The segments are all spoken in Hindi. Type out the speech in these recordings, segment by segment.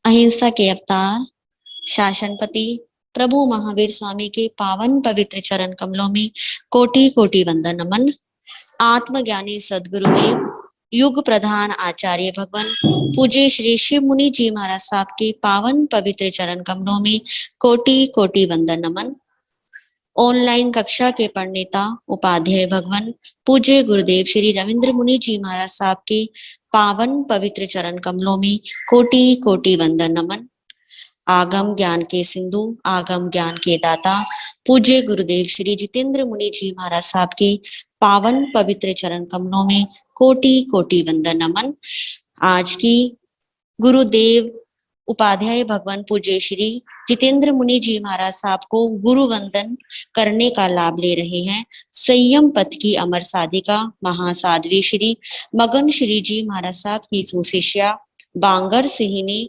अहिंसा के अवतार शासनपति प्रभु महावीर स्वामी के पावन पवित्र चरण कमलों में कोटि कोटि वंदन नमन। आत्मज्ञानी सदगुरुदेव युग प्रधान आचार्य भगवान पूज्य श्री शिव मुनि जी महाराज साहब के पावन पवित्र चरण कमलों में कोटि कोटि वंदन नमन। ऑनलाइन कक्षा के प्रणेता उपाध्याय भगवान पूज्य गुरुदेव श्री रविंद्र मुनि जी महाराज साहब के पावन पवित्र चरण कमलों में कोटि कोटि वंदन नमन। आगम ज्ञान के सिंधु आगम ज्ञान के दाता पूज्य गुरुदेव श्री जितेंद्र मुनि जी महाराज साहब के पावन पवित्र चरण कमलों में कोटि कोटि वंदन नमन। आज की गुरुदेव उपाध्याय भगवान पूज्य श्री जितेंद्र मुनि जी महाराज साहब को गुरु वंदन करने का लाभ ले रहे हैं संयम पथ की अमर साधिका महासाध्वी श्री मगन श्री जी महाराज साहब की सुशिष्या बांगर सिंहिनी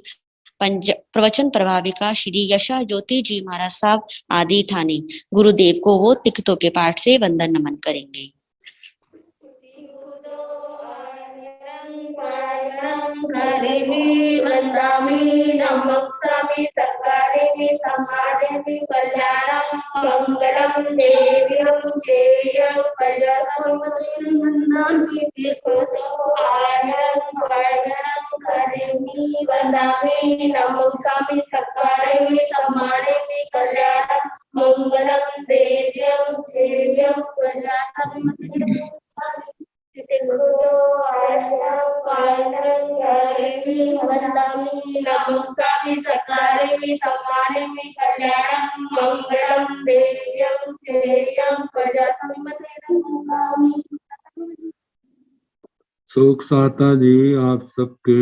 प्रवचन प्रभाविका श्री यशा ज्योति जी महाराज साहब आदि ठाणे गुरुदेव को वो तिक्तों के पाठ से वंदन नमन करेंगे। हरिवी वंदामि नमस्कामि सत्कारेमि सम्मानेमि कल्याणं मंगलम देव्यं चेयं कल्याणं वंदामि हरिवी वंदामि नमस्कामि सत्कारेमि सम्मानेमि कल्याणं मंगलम देव्यं चेयं कल्याणं नमस्कामि सत्कारेमि सम्मानेमि कल्याणं मंगलम देव्यं चेयं प्रजासम्मति। शोक साता जी आप सबके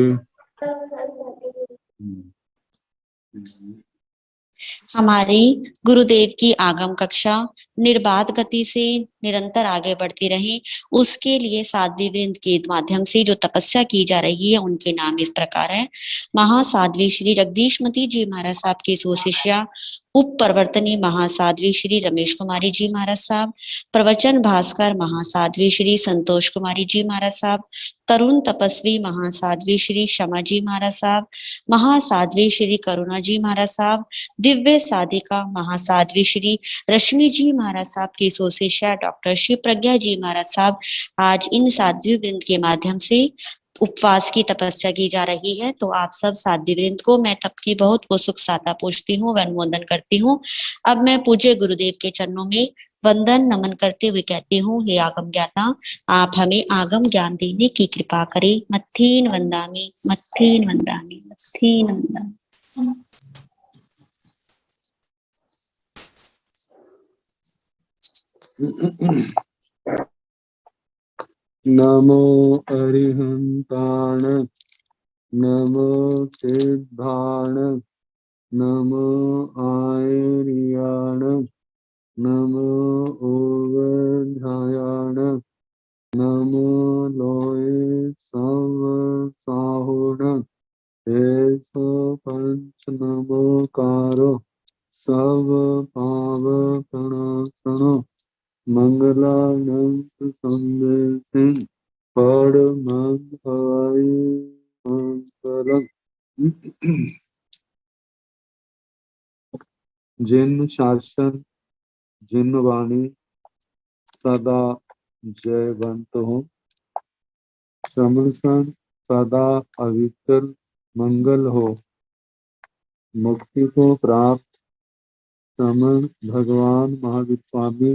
हमारी गुरुदेव की आगम कक्षा निर्बाध गति से निरंतर आगे बढ़ती रहे उसके लिए साध्वी वृंद के माध्यम से जो तपस्या की जा रही है उनके नाम इस प्रकार है। महासाध्वी श्री जगदीशमती जी महाराज साहब की सुशिष्या उप प्रवर्तनी महासाध्वी श्री रमेश कुमारी जी महाराज साहब, प्रवचन भास्कर महासाध्वी श्री संतोष कुमारी जी महाराज साहब, तरुण तपस्वी महासाध्वी श्री क्षमा जी महाराज साहब, महासाध्वी श्री करुणा जी महाराज साहब, दिव्य साधिका महासाध्वी श्री रश्मि जी महाराज साहब की सुशिष्या डॉक्टर शिव प्रज्ञा जी महाराज साहब आज इन साध्वी वृंद के माध्यम से उपवास की तपस्या की जा रही है। तो आप सब साध्वी वृंद को मैं तब की बहुत सुख साता पूछती हूँ, अनुमोदन करती हूँ। अब मैं पूज्य गुरुदेव के चरणों में वंदन नमन करते हुए कहती हूँ, हे आगम ज्ञाता आप हमें आगम ज्ञान देने की कृपा करें। मत्थीन वंदामि मत्थीन वंदामि मत्थीन वंदामि। नमो अरिहंताण नमो सिद्धाण नमो आयर्याण नमो ओवध्यायाण नमो लोये सव साहुण ऐसो पंच नमोकारो सब पाव प्रणासनो मंगलानंद संदेश परमं हरि मंगलम। जिन शासन जिन वाणी सदा जयवंत हो, समर्सन सदा अविचल मंगल हो, मुक्ति को प्राप्त समन भगवान महावीर स्वामी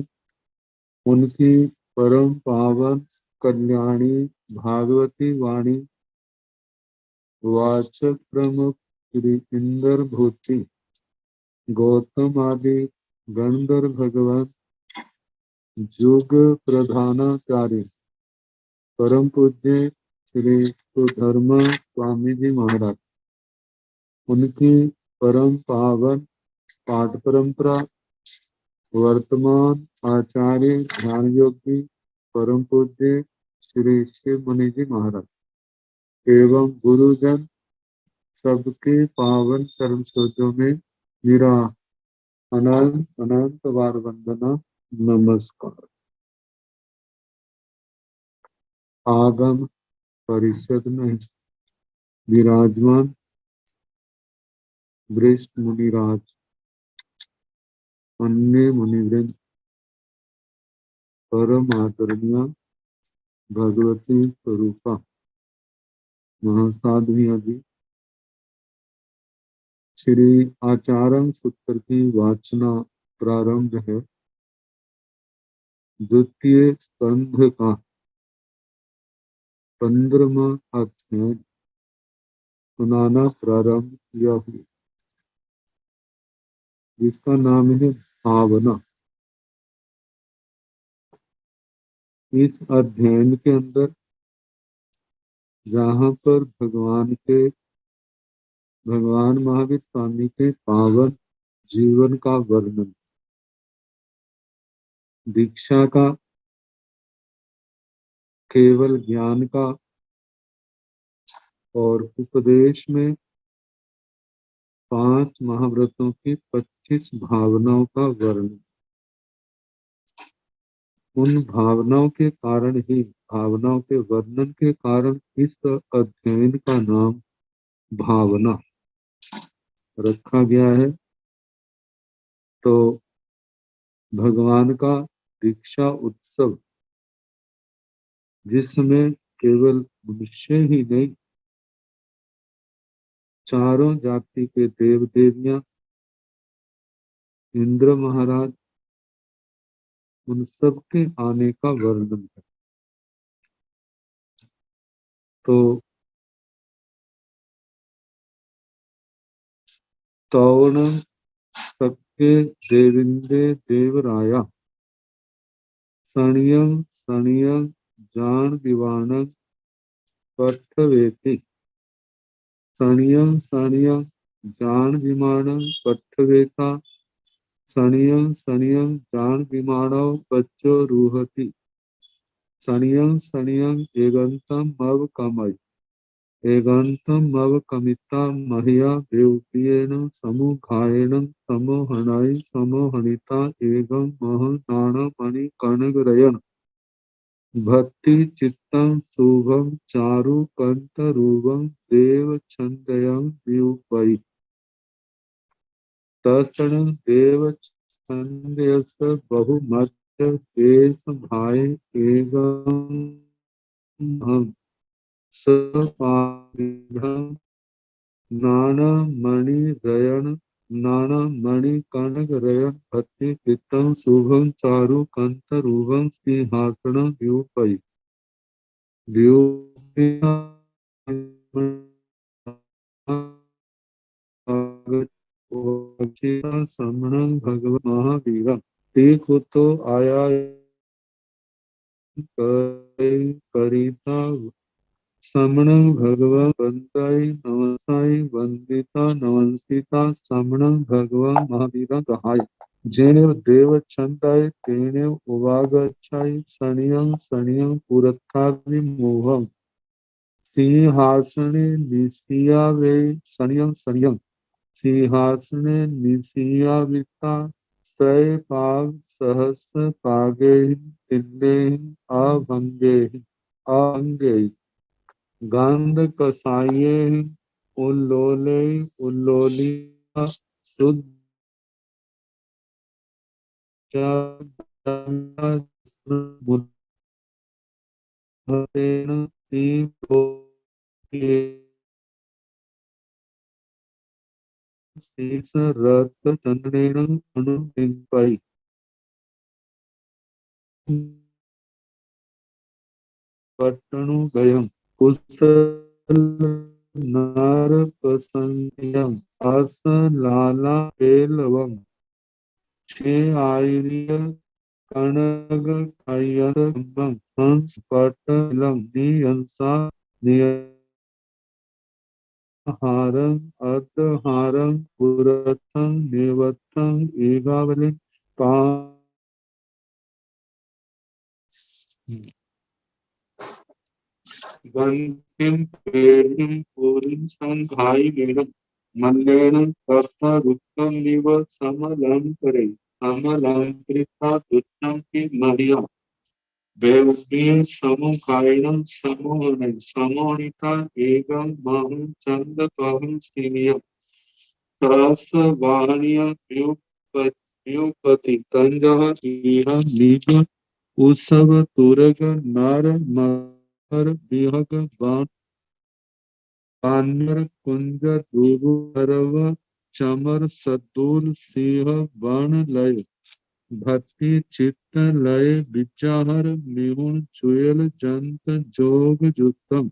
उनकी परम पावन कल्याणी भागवती वाणी वाचक प्रमुख श्री इंद्र भूति गौतम आदि गंधर्व भगवान युग प्रधानाचार्य परम पूज्य श्री सुधर्मा स्वामी जी महाराज उनकी परम पावन पाठ परंपरा वर्तमान आचार्य ध्यान योगी परम पूज्य श्री शिव मुनि जी महाराज एवं गुरुजन सबके पावन चरण सोचों में मेरा अनंत अनंत बार वंदना नमस्कार। आगम परिषद में विराजमान वरिष्ठ मुनिराज, अन्य मुनिवृंद, परम आदरणीय भगवती स्वरूपा महासाध्वियां जी, श्री आचार्य सूत्र की वाचना प्रारंभ है। द्वितीय स्कंध का 15वां अध्याय सुनाना प्रारंभ किया हुआ, जिसका नाम है भावना। इस अध्ययन के अंदर जहाँ पर भगवान महावीर स्वामी के पावन जीवन का वर्णन, दीक्षा का, केवल ज्ञान का और उपदेश में 5 महाव्रतों की 25 भावनाओं का वर्णन, उन भावनाओं के कारण ही, भावनाओं के वर्णन के कारण इस अध्ययन का नाम भावना रखा गया है। तो भगवान का दीक्षा उत्सव, जिसमें केवल मनुष्य ही नहीं, चारों जाति के देव देवियां, इंद्र महाराज, उन सब के आने का वर्णन है। तो तौण सबके देविंदे देवराया, सणियं सणियं जान दिवाणं पठवेति, सणियं सणियं जान विमानं पठवेता, सणियं सणियं जान विमानौ बच्चो रूहति, सणियं सणियं एगंतं मव कमय, एगंतं मव कमिता मह्या देवप्रियेण समुखायेण समोहनाय समोहनिता एगं मह नाणमणि कनगरयन् भक्ति चित्तं शुभं चारु कंठरूपं देव छंदयं विरूपै, तत्क्षण देव छंदयस बहुमध्य देश भाय एगं हम सपाधं नाना मणि रयन, नाना मणि कनक रयन भक्ति चित्तं शुभं चारु कंठ रूपं सिंहासनं व्यूपै, समणं भगवन् महावीरं ते कुतो आया करिता, समणं भगवन् वंदाय नमसाय वंदिता नमस्कृता, समणं भगवन् महावीरं कहाय, जेनेव देव छंदाय तेनेव उवागच्छाय, सणियं सणियं पुरत्थाभिमोहम्, सिंहासने निसीयावे, सणियं सणियं सिंहासने निसीयाविता, त्रय पाग सहस्र पागे तिन्ने अभंगे अंगे, गंध कसाये उल्लोले उल्लोलिया शुद्ध शीर्ष रक्त चंद्रेण अनुबिंबै, पट्टनु गयं कुशल नर प्रसंयम अस लाला पेलवम, छे आर्य कनग कयंबं हंस पटलम नियंसा हारं अर्धहारं पुरथं नेवथं एगावलिं पा गंतिम पेरिं पूरिं संघाई मेरं मल्लेनं कर्ता रुक्तं निव समलं करे, समलं कृता दुष्टं की मरिया, वेवप्रिय समुखायनं समोहनं समोहिता एगं महं चंद पहं सिनियं, सहस वाहनिया व्युपति तंजः इह निज उसव तुरग नर मकर विहग बानर कुंज दुर्व चमर सदूल सिंह बन लय भक्ति चित्त लय विचार निहुण चुयल जंत जोग जुतम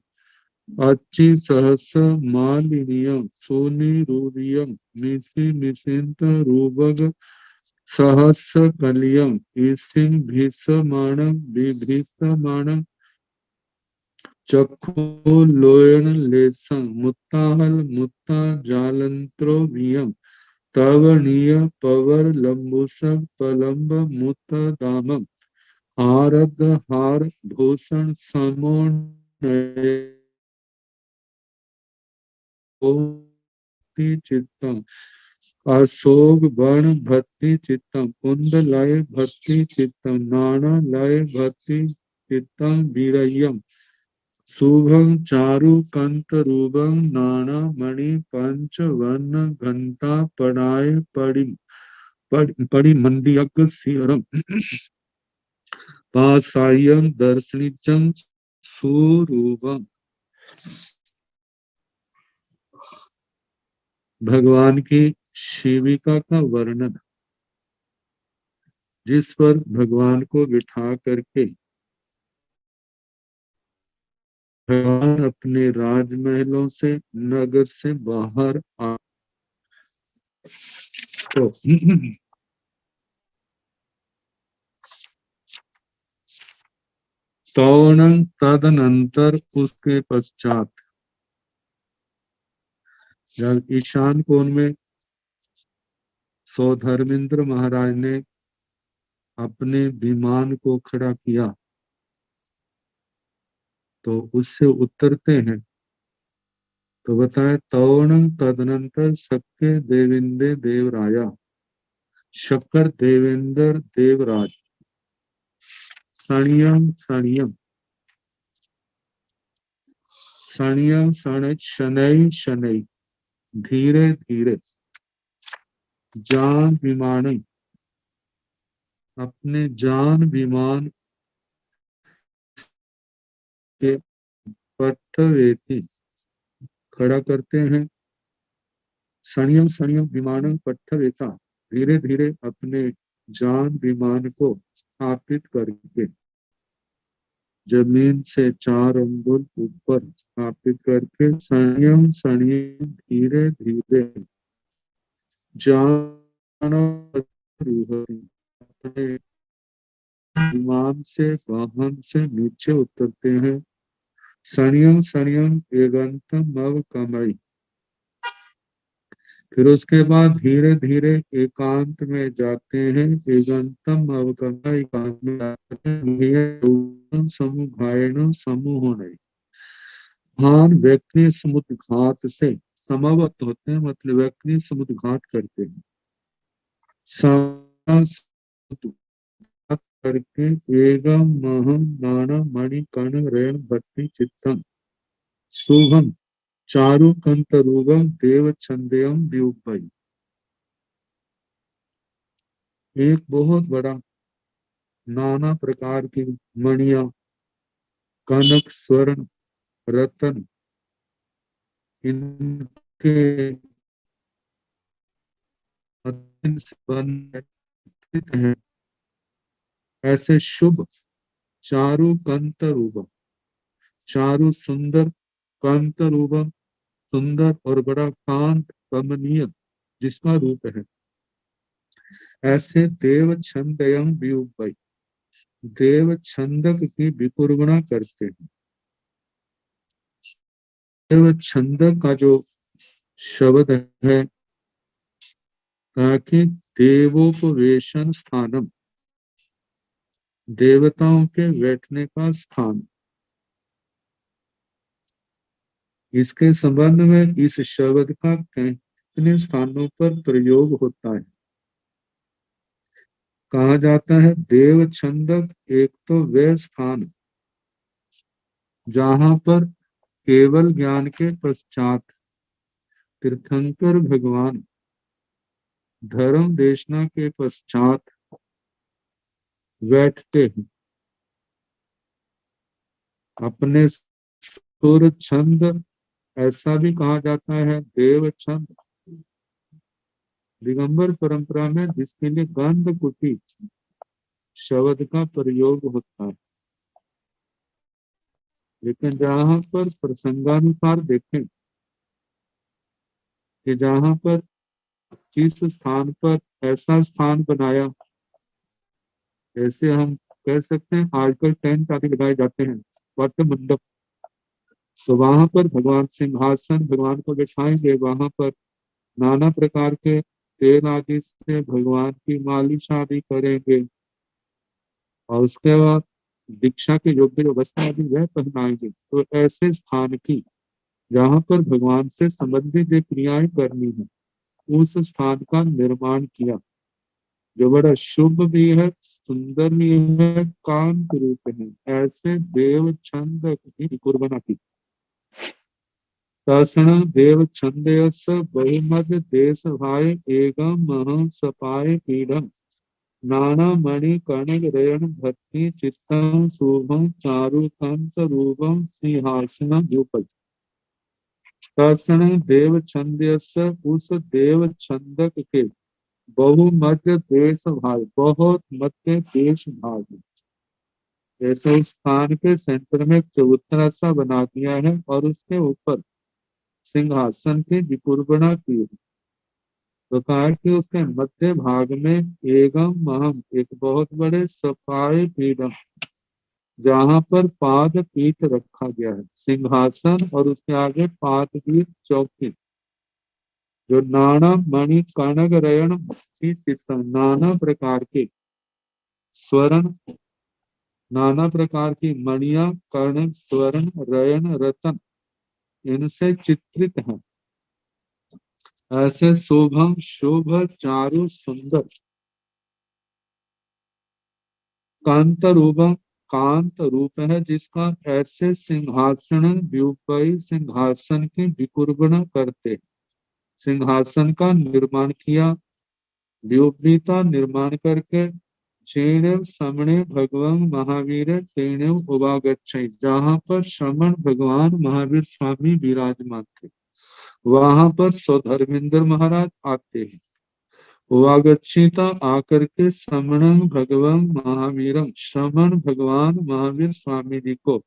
अच्छी सहस मालिनियम सोनी रूरियम निशि निशिंत रूबग सहस कलियम ईसिन भीषमाणम विभीषमाणम चक्षु लोयन लेसं मुत्ताहल मुत्ता जालंत्रो वियम तवनीय पवर लंबुसं पलंब मुत दामम आरब्ध हार भूषण समोन चित्तम अशोक बण भक्ति चित्तम कुंद लय भक्ति चित्तम नाना लय भक्ति चित्तम वीरय्यम शुभम चारु कंत रूपम नाना मणि पंच वर्ण घंटा पड़ाय पड़ी मंदियक सिरम पासायम दर्शनिचम सुरूपम। भगवान की शिविका का वर्णन, जिस पर भगवान को बिठा करके भगवान अपने राजमहलों से नगर से बाहर आ तो तदनंतर उसके पश्चात जब ईशान कोण में सौधर्मेंद्र महाराज ने अपने विमान को खड़ा किया तो उससे उतरते हैं तो बताए तौणं तदनंतर शक्य देवेंद्र देवराया शक्कर देवेंद्र देवराज सणियम सणियम सणियम सण शनै शनै धीरे धीरे जान विमान अपने जान विमान के पट्टवेती खड़ा करते हैं। सणियम सणियम विमानम पट्टवेता धीरे धीरे अपने जान विमान को स्थापित करके जमीन से 4 अंगुल ऊपर स्थापित करके सणियम सणियम धीरे धीरे जान अपने विमान से वाहन से नीचे उतरते हैं। सणियम सणियम एगंतम मव कमई फिर उसके बाद धीरे धीरे एकांत में जाते हैं। एगंतम मव कमई एकांत में जाते हैं। समूहायन समूह नहीं भान व्यक्ति समुद्र घात से समावत होते हैं, मतलब व्यक्ति समुद्र घात करते हैं। करके एगम महम नाना मणि कण रेण भक्ति चित्तम शुभम चारु कंत रूपम देव छंदेयम व्युपई। एक बहुत बड़ा नाना प्रकार की मणिया कनक स्वर्ण रतन इनके हैं। ऐसे शुभ चारु कंत रूपम चारु सुंदर कांत रूपम सुंदर और बड़ा कांत कमनीय जिसका रूप है। ऐसे देव छंदयम व्युपई देव छंदक की विकुर्वणा करते हैं। देव छंदक का जो शब्द है ताकि देवोपवेशन स्थानम देवताओं के बैठने का स्थान। इसके संबंध में इस शब्द का कितने स्थानों पर प्रयोग होता है। कहा जाता है देव छंदक एक तो वह स्थान जहां पर केवल ज्ञान के पश्चात तीर्थंकर भगवान धर्म देशना के पश्चात बैठते हैं। अपने सुर छंद, ऐसा भी कहा जाता है देव छंद, दिगंबर परंपरा में जिसके लिए गंध कुटी शब्द का प्रयोग होता है। लेकिन जहां पर प्रसंगानुसार देखें कि जहां पर जिस स्थान पर ऐसा स्थान बनाया, जैसे हम कह सकते हैं आजकल टेंट आदि लगाए जाते हैं, वट मंडप, तो वहां पर भगवान सिंहासन भगवान को बिठाएंगे, वहां पर नाना प्रकार के तेल आदि से भगवान की मालिश आदि करेंगे, और उसके बाद दीक्षा के योग्य जो वस्त्र आदि वह पहनाएंगे। तो ऐसे स्थान की जहाँ पर भगवान से संबंधित जो क्रियाएं करनी है, उस स्थान का निर्माण किया, जो बड़ा शुभ भी है, सुंदर भी है, कांत रूप है। ऐसे देव छंद की कुर्बना की तसन देव छंदयस बहुमद देश भाई एगम मह सपाय पीडम नाना मणि कणक रयन भक्ति चित्तम शुभम चारु कंस रूपम सिंहासन यूपज। तसन देव छंदयस, उस देव छंदक के बहुमध्य देश भाग, बहुत मध्य देश भाग, जैसे उस स्थान के सेंटर में चबूतरा सा बना दिया है और उसके ऊपर सिंहासन की विकुर्बणा की है। तो कहा कि उसके मध्य भाग में एगम महम, एक बहुत बड़े सफाई पीढ़म, जहाँ पर पाद पीठ रखा गया है, सिंहासन और उसके आगे पाद पीठ चौकी, जो नाना मणि कनक रयन की चित्तम, नाना प्रकार के स्वर्ण, नाना प्रकार की मणिया कर्ण स्वर्ण रयन रतन इनसे चित्रित है। ऐसे शुभम शुभ चारु सुंदर कांत रूपम, कांत रूप है जिसका ऐसे सिंहासन व्यूपई, सिंहासन की विकुर्बणा करते, सिंहासन का निर्माण किया, व्यूपीता निर्माण करके चेण समणे भगवान महावीर तेणे उवागच्छै, जहाँ पर श्रमण भगवान महावीर स्वामी विराजमान थे, वहां पर सौधर्मेंद्र महाराज आते हैं। वागच्छिता आकर के श्रमण भगवान महावीरम, श्रमण भगवान महावीर स्वामी जी को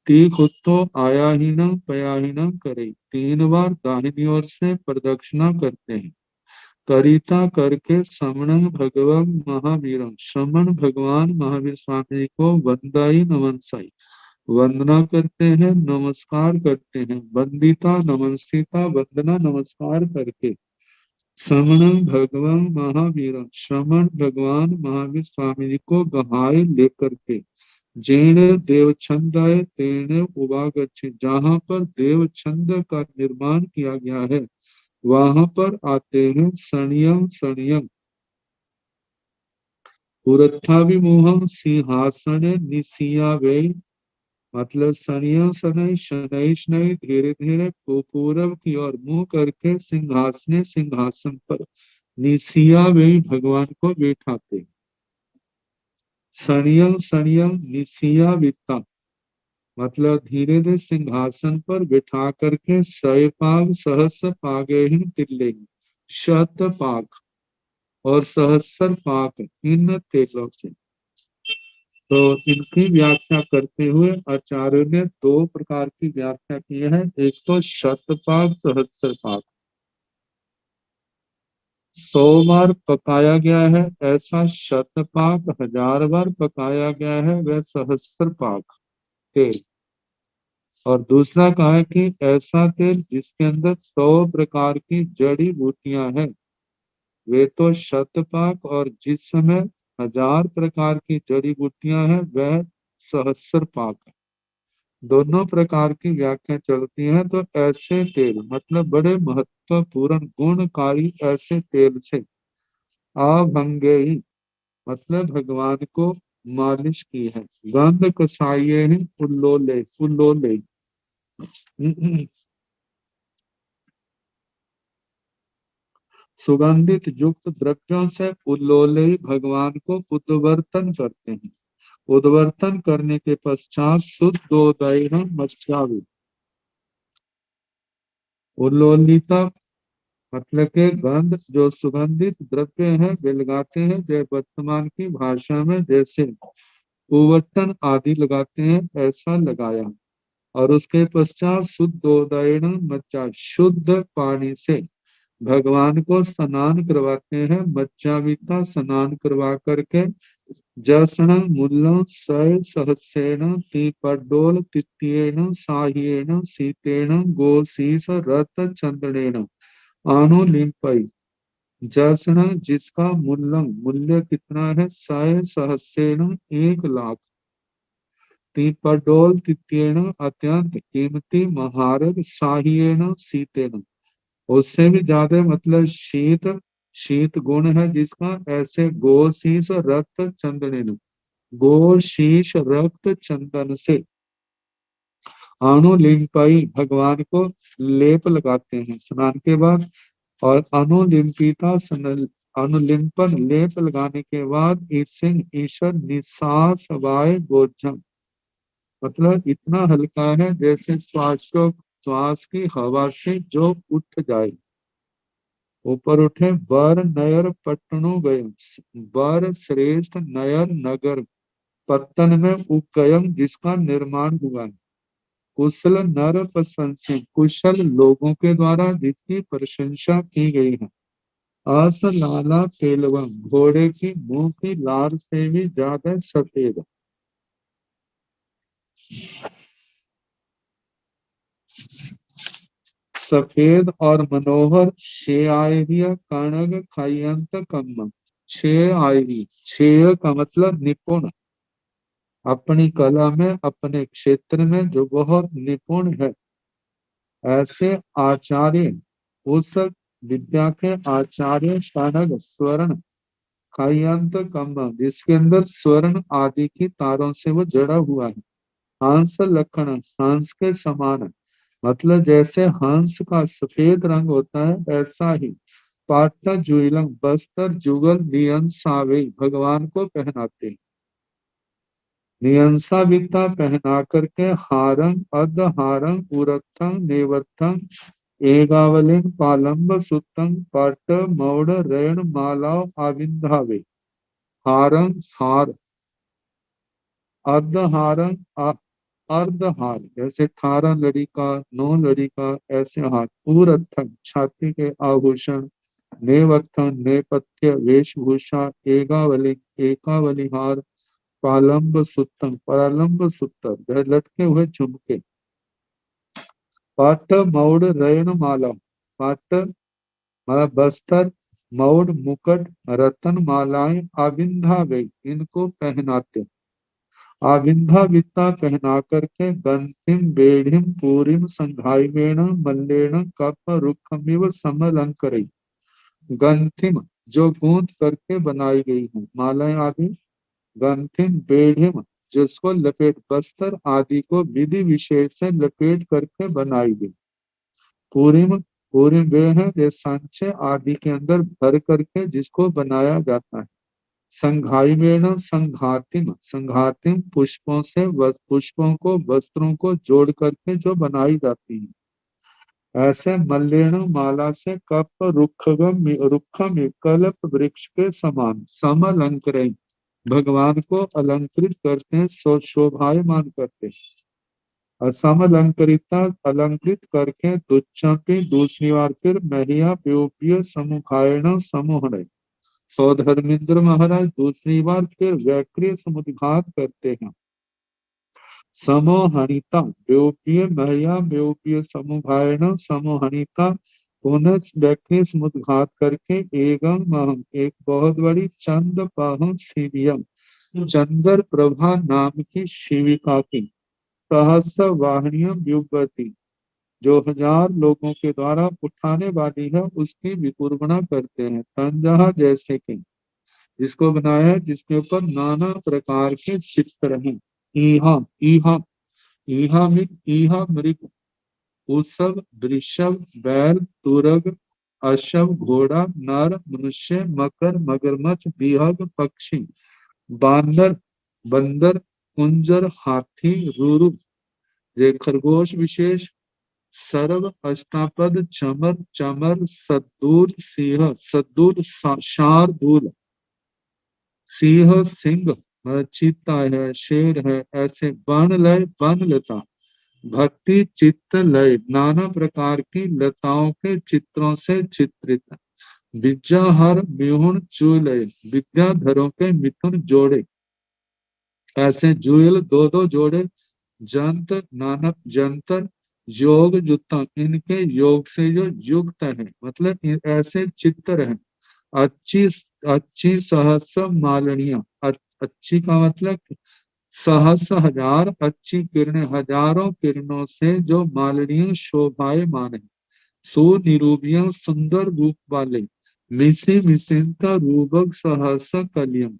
तीखुत्तो आयाहीनम पयाहीनम करे, 3 बार दाहिनी ओर से प्रदक्षिणा करते हैं। करिता करके श्रमण भगवान महावीरम, श्रमण भगवान महावीर स्वामी जी को वंदाई नमनसाई, वंदना करते हैं, नमस्कार करते हैं। वंदिता नमस्कृता, वंदना नमस्कार करके श्रमण भगवान महावीर, श्रमण भगवान महावीर स्वामी जी को गहाय लेकर के जैन देवछंदाय तेन उवागच्छे, जहाँ पर देवछंद का निर्माण किया गया है वहां पर आते हैं। सणियम सणियम पुरत्थाभिमुहम सिंहासन निसिया वे, मतलब सनिया सनई शनई शनई धीरे धीरे पूरब की ओर मुंह करके सिंहासन सिंहासन पर निसिया वे भगवान को बैठाते। सनियम सनियम निसिया वित्ता, मतलब धीरे धीरे सिंहासन पर बैठा करके सयपाग सहस्र पागे तिल्ले, शत पाग और सहस्र पाग इन तेजों से। तो इनकी व्याख्या करते हुए आचार्य ने 2 प्रकार की व्याख्या की है। एक तो शतपाक सहस्त्रपाक, 100 बार पकाया गया है ऐसा शतपाक, 1000 बार पकाया गया है वह सहस्त्रपाक तेल। और दूसरा कहा है कि ऐसा तेल जिसके अंदर 100 प्रकार की जड़ी बूटियां हैं वे तो शतपाक, और जिस समय 1000 प्रकार की जड़ी बूटियां हैं वह सहस्त्र पाक है। दोनों प्रकार की व्याख्या चलती है। तो ऐसे तेल मतलब बड़े महत्वपूर्ण गुणकारी ऐसे तेल से अभंगेयी, मतलब भगवान को मालिश की है। गंध कसाइये ही उल्लोले उल्लोले, सुगंधित युक्त द्रव्यों से उल्लोली भगवान को उद्वर्तन करते हैं। उद्वर्तन करने के पश्चात शुद्धोदयन मच्चावि। उल्लोलिता मतलब के गंध जो सुगंधित द्रव्य है वे लगाते हैं, जय वर्तमान की भाषा में जैसे उवर्तन आदि लगाते हैं ऐसा लगाया। और उसके पश्चात शुद्धोदयन मच्चा, शुद्ध पानी से भगवान को स्नान करवाते हैं। मज्जाविता स्नान करवा करके जसन मुल्लं सय सहस्रेण तीपड्डोल तित्येन साह्येन सीतेन गोशीस रत चंदनेन अनुलिंपई। जसन जिसका मुल्लंग मूल्य कितना है, सय सहस्रेण 1,00,000, तीपड्डोल तित्येन अत्यंत कीमती महारग, साह्येन सीतेन उससे भी ज्यादा मतलब शीत, शीत गुण है जिसका, ऐसे गो शीश रक्त चंदन, गो शीश रक्त चंदन से अनुलिंपई भगवान को लेप लगाते हैं स्नान के बाद। और अनुलिंपिता अनुलिंपन लेप लगाने के बाद ईशिंग ईश्वर निशास वाय बोझम मतलब इतना हल्का है जैसे श्वास की हवा से जो उठ जाए, ऊपर उठे। बर नयर पट्टनु गए, बर श्रेष्ठ, नयर नगर, पत्तन में उपगयम जिसका निर्माण हुआ है। कुशल नर प्रशंसा, कुशल लोगों के द्वारा जिसकी प्रशंसा की गई है। अस लाला पेलवम, घोड़े की मुंह की लार से भी ज्यादा सफेद। सफेद और मनोहर शेआयर्य कणग खयंत कम्म। शेआयरी, शेय का मतलब निपुण, अपनी कला में अपने क्षेत्र में जो बहुत निपुण है, ऐसे आचार्य, उस विद्या के आचार्य कणग स्वर्ण खयंत कम्म जिसके अंदर स्वर्ण आदि की तारों से वो जड़ा हुआ है। हंस लक्षण, हंस के समान, मतलब जैसे हंस का सफेद रंग होता है ऐसा ही पाट्टा जुइलंग बस्तर जुगल नियन सावे भगवान को पहनाते हैं। नियंसा विद्या पहना करके हारंग अध हारंग उरथंग नेवर्थंग एगावलिंग पालंब सुतंग पट मौड़ रेण मालाव आविंधावे। हारंग हार, अर्धहारंग अर्धहार जैसे 18 लड़ी का, 9 लड़ी का ऐसे हार। पूरथन छाती के आभूषण, नेवथन नेपथ्य वेशभूषा, एगावली एकावली हार, पालंब सुत्तम प्रालंब सुत्तर लटके हुए झुमके। पाट मौड़ रैन माला, पाट मतलब बस्तर, मौड़ मुकुट, रतन मालाएं आविंधा गई इनको पहनाते। आविंधा वित्ता पहना करके गंथिम बेढ़िम पूरिम संघाइवेण मल्लेण कप रुखमिव समलंकरई। गंथिम जो गूंथ करके बनाई गई है मालाएं आदि, गंथिम बेढ़िम जिसको लपेट, बस्तर आदि को विधि विशेष से लपेट करके बनाई गई। पूरिम, पूरिम वे है जो सांचे आदि के अंदर भर करके जिसको बनाया जाता है। संघाइवेण संघातिम, संघातिम पुष्पों से पुष्पों को वस्त्रों को जोड़ करके जो बनाई जाती है। ऐसे मल्लेण माला से कप रुखगम रुखम कल्प वृक्ष के समान समलंकर भगवान को अलंकृत करते हैं, शोभायमान करते हैं। और समलंकृता अलंकृत करके दुच्चपी दूसरी बार फिर महिया प्योप्य समुखायण समोहन। सौधर्मेंद्र महाराज दूसरी बार फिर वैक्रिय समुद्घात करते हैं। समोहनिता व्योप्य महिया व्योप्य समुभायण समोहनिता पुनः वैक्रिय समुद्घात करके एगम महम एक बहुत बड़ी चंद पाहम शिवियम चंद्र प्रभा नाम की शिविका की सहस्र वाहनियम युवती जो 1000 लोगों के द्वारा उठाने वाली है उसकी विकुर्बना करते हैं। तंजहा जैसे कि जिसको बनाया है जिसके ऊपर नाना प्रकार के चित्र हैं। ईहा ईहा ईहा मृग, ईहा मृग, उसव वृषभ बैल तुरग अश्व, घोड़ा, नर, मनुष्य, मकर, मगरमच्छ, बिहग, पक्षी, बानर, बंदर, कुंजर, हाथी, रूरु, ये खरगोश विशेष, सर्व, अष्टापद, चमर, चमर, सद्दूल, सिंह, सद्दूल, शार्दूल, सिंह, सिंह, चीता है, शेर है, ऐसे वन लय, वन लता, भक्ति, चित्त लय, नाना प्रकार की लताओं के चित्रों से चित्रित, विद्याहर, विहुण, चूलय, विद्याधरों के मिथुन जोड़े, ऐसे जुएल दो दो जोड़े, जंत, नानक, जंतर, योग, जुत्ता, इनके योग से जो युक्त है, मतलब ऐसे चित्र हैं। अच्छी, अच्छी सहस्र मालनिया, अच्छी का मतलब सहस्र हजार, अच्छी किरणें, हजारों किरणों से जो मालनियों शोभायमान है, सुनिरूपियों सुंदर रूप वाले, मिसी मिसिंता रूपक सहस्र कलियम,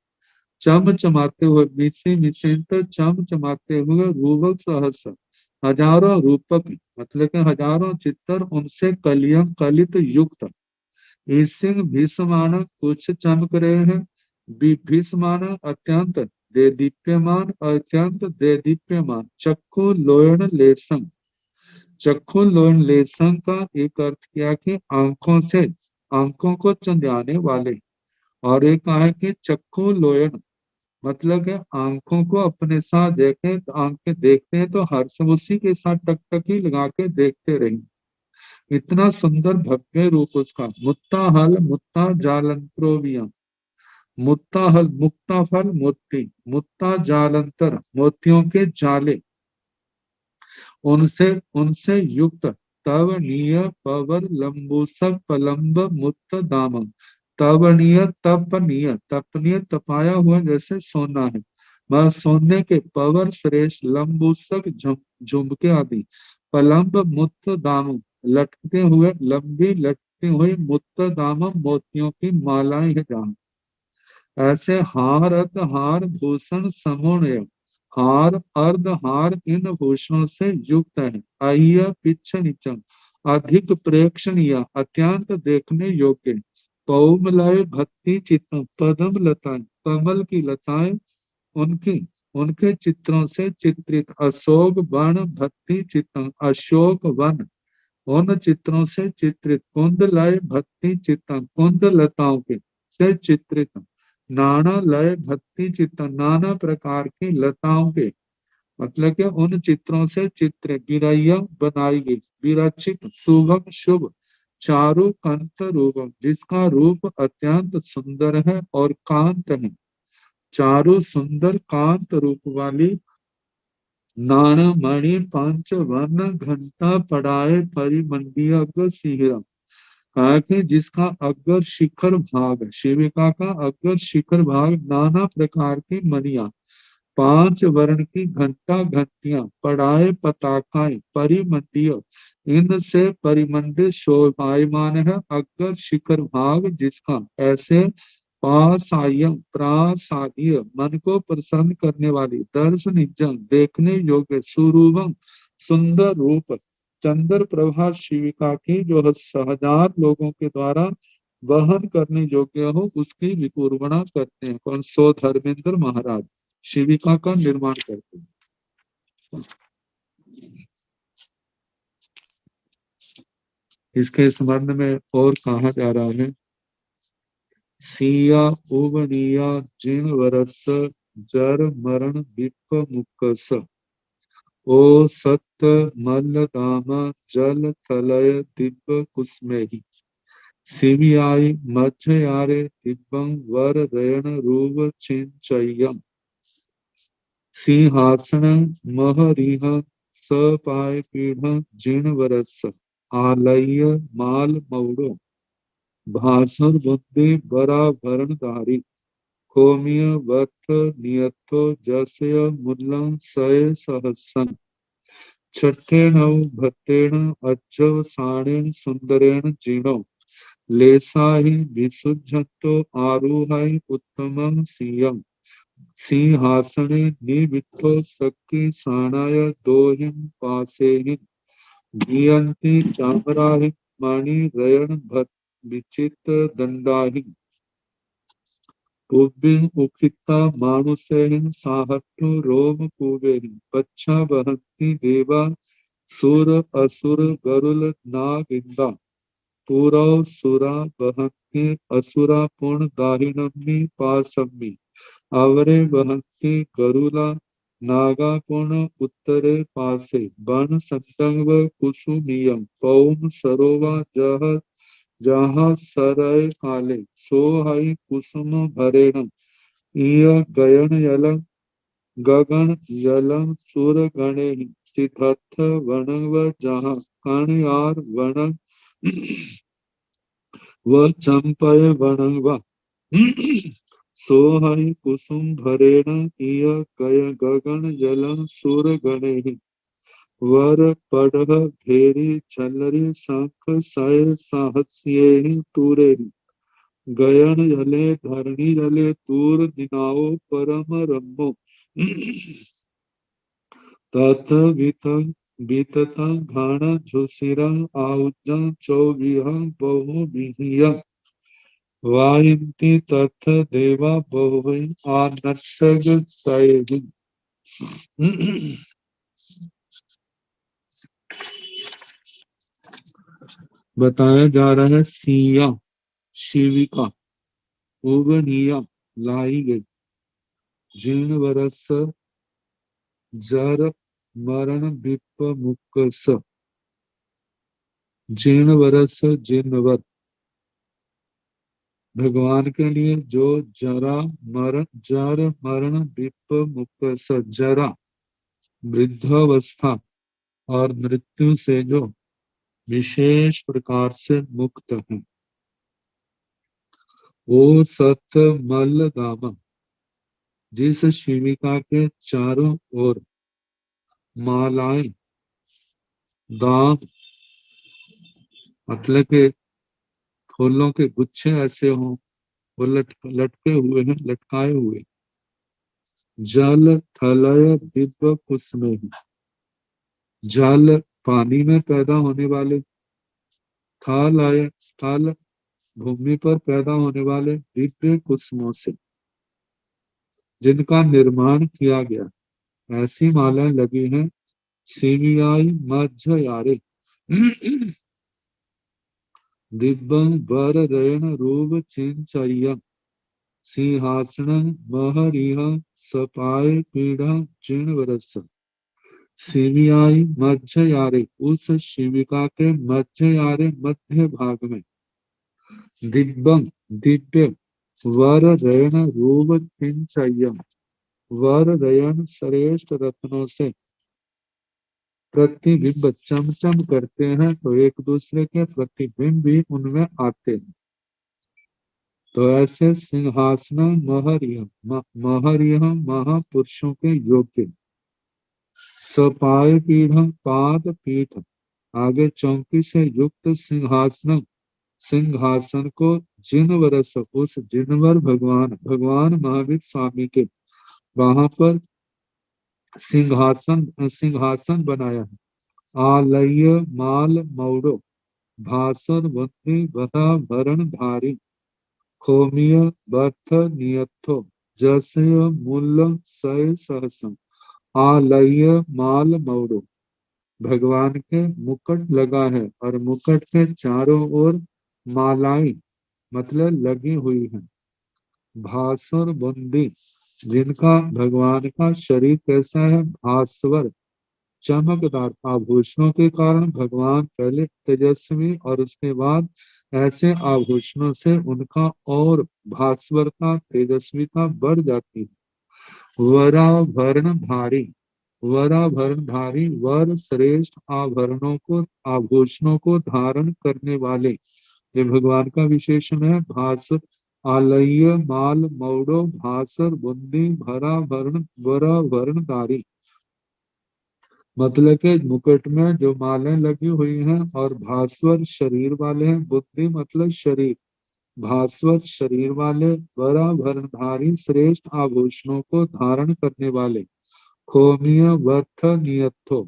चमचमाते हुए, मिसी मिसिंता चमचमाते हुए, रूपक सहस्र, हजारों रूपक, मतलब कि हजारों चित्तर, उनसे कलियम कलित युक्त, ईसिंग भीषमाण, कुछ चमक रहे हैं, भीषमाण अत्यंत दे दीप्यमान, अत्यंत दे दीप्यमान, चक्षु लोयन लेसम, चक्षु लोयन लेसम का एक अर्थ किया कि आंखों से, आंखों को चंद्राने वाले, और एक कहा है कि चक्षु लोयन मतलब कि आंखों को अपने साथ देखें, तो आंखें देखते हैं तो हर सब उसी के साथ टकटकी लगा के देखते रहें, इतना सुंदर भव्य रूप उसका। मुत्ता हल, मुत्ता जालंत्रोविया, मुत्ता हल, मुक्ता फल, मोती, मुत्ता जालंतर, मोतियों के जाले, उनसे उनसे युक्त, तवनीय पवर लंबूसक पलंब मुत्त दाम, तवनीय तपनीय, तपनीय तपाया हुआ जैसे सोना है, वह सोने के पवर श्रेष्ठ, लंबूसक झुमके आदि, पलंब मुत्त दाम, लटकते हुए, लंबी लटकती हुई, मुत्त दाम, मोतियों की मालाएं है जहाँ, ऐसे हार, अर्ध हार, भूषण समूह, हार, अर्ध हार, इन भूषणों से युक्त है, अह्य पिच्छ निचम, अधिक प्रेक्षणीय, अत्यंत देखने योग्य, पौमलय भक्ति चित्तम, पदम लताएं, कमल की लताएं, उनकी उनके चित्रों से चित्रित, अशोक वन भक्ति चित्तम, अशोक वन, उन चित्रों से चित्रित, कुंद लय भक्ति चित्तम, कुंद लताओं के से चित्रित, नाना लय भक्ति चित्तम, नाना प्रकार की लताओं के, मतलब कि उन चित्रों से चित्र, गिरैया बनाई गई, विरचित, शुभम शुभ, चारु कंत रूपम, जिसका रूप अत्यंत सुंदर है और कांत है, चारु सुंदर कांत रूप वाली, नाना मणि पांच वर्ण घंटा पढ़ाए परिमंडिय अग्र सिंहरम, कहा कि जिसका अग्र शिखर भाग, शिविका का अग्र शिखर भाग, नाना प्रकार की मणियां, पांच वर्ण की घंटा घंटियां, पढ़ाए पताकाएं, परिमंडिय, इनसे परिमंडित शोभायमान है, अग्र शिखर भाग जिसका, ऐसे पासायम प्रासादिय, मन को प्रसन्न करने वाली, दर्शनीजम देखने योग्य, सुरूपम सुंदर रूप, चंद्र प्रभा शिविका की जो हजार लोगों के द्वारा वहन करने योग्य हो, उसकी विपूर्वणा करते हैं। कौन? सो धर्मेंद्र महाराज शिविका का निर्माण करते हैं। इसके संबंध में और कहा जा रहा है, सिया उवनिया जिन वरस जर मरण विप मुकस, ओ सत्य मल्ल दाम जल तलय दिव्य कुसमेहि, सिवियाई मध्य यारे दिव्यं वर रयन रूप चिंचय्यम, सिंहासन महरिह सपाय पीढ़ जिन वरस, आलय माल मौड़ो, भासुर बुद्धि बराभरण धारी, कोमिय वक्र नियतो जसय मुल्लं सय सहसन, छठेन भत्तेन अज्जव साणेन सुंदरेण जीनो, लेसाहि विसुज्झतो आरुहाय उत्तमं सियम, सिंहासने निविट्ठो सक्की साणाय दोहिं पासेहिं, गियन्ति चामराहि मणि रयन भत् विचित्र दंडाहि पुब्बिं उखिता मानुषेहि साहट्टु रोम कुबेहि पच्छा वहन्ति देवा सुर असुर गरुल नागिंदा पुरौ सुरा वहन्ति असुरा पुण दाहिनम्मि पासम्मि आवरे वहन्ति गरुला नागा पुण उत्तरे पासे वन संतंग कुसुमियं पौम सरोवा जह जहाँ सरय काले सो हई कुसुम भरेण इय गयन यलम गगन यलम सुर गणे सिद्धर्थ वनव जहाँ कण यार वन व चंपय वनव सो हई कुसुम भरेण इय गय गगन यलम सुर गणे वर पढ़ भेरी झलरी शंख सय साहस्ये तूरे गयन जले धरणी जले तूर दिनाओ परम रम्मो तथ वितं बीततं घाण झुसिरं आउजं चौविहं बहु विहियं वायन्ति तथ देवा बहु आनट्टग सयहि बताया जा रहा है सिया शिविका उगनिया लाई गई जीर्ण वरस जर मरण विप मुक्कस जीर्ण वरस जिन्वर भगवान के लिए जो जर मरण विप मुक्कस जरा वृद्धावस्था और मृत्यु से जो विशेष प्रकार से मुक्त है ओ सत मल दामा जिस शिविका के चारों ओर मालाएं दाम मतलब के फूलों के गुच्छे ऐसे हों वो लटके हुए हैं लटकाए हुए जल थलय दिव्य कुसुमे जल पानी में पैदा होने वाले थलय स्थल भूमि पर पैदा होने वाले दिव्य कुसुमों से जिनका निर्माण किया गया ऐसी मालाएं लगी हैं सीवियाई मध्य यारे दिव्यं वर रयन रूप चिंचय्यं सिंहासनं महरिह सपाय पीढ़ा जिणवरस शिवियाई मध्य यारे उस शिविका के मध्य यारे मध्य भाग में दिव्यं दिव्य वर रयन रूप चिंचय्यं वर रयन श्रेष्ठ रत्नों से प्रतिबिंब चमचम करते हैं तो एक दूसरे के प्रतिबिंब भी उनमें आते हैं तो ऐसे सिंहासन महरिय महापुरुषों के योग्य सपाय पीढ़ पाद पीठ आगे चौकी से युक्त सिंहासन सिंहासन को जिनवरस उस जिनवर भगवान महावीर स्वामी के वहां पर सिंहासन बनाया है आलय माल मौड़ो भासर बंदी बधा भरण धारी खोमिय बर्थ नियथो जसय मूल सय सहसम आलय माल मौड़ो भगवान के मुकुट लगा है और मुकुट के चारों ओर मालाएं मतलब लगी हुई है भास्वर बंदी जिनका भगवान का शरीर कैसा है भास्वर चमकदार आभूषणों के कारण भगवान पहले तेजस्वी और उसके बाद ऐसे आभूषणों से उनका और भास्वरता तेजस्विता बढ़ जाती है वराभरण धारी वराभरण धारी वर श्रेष्ठ आभरणों को आभूषणों को धारण करने वाले ये भगवान का विशेषण है भास्वर आलय माल मौड़ो भास्वर बुंदी भरा भरण वरा भरणधारी मतलब के मुकुट में जो मालें लगी हुई हैं और भास्वर शरीर वाले हैं बुद्धि मतलब शरीर भास्वर शरीर वाले वरा भरणधारी श्रेष्ठ आभूषणों को धारण करने वाले खोमिय वर्थ नियथो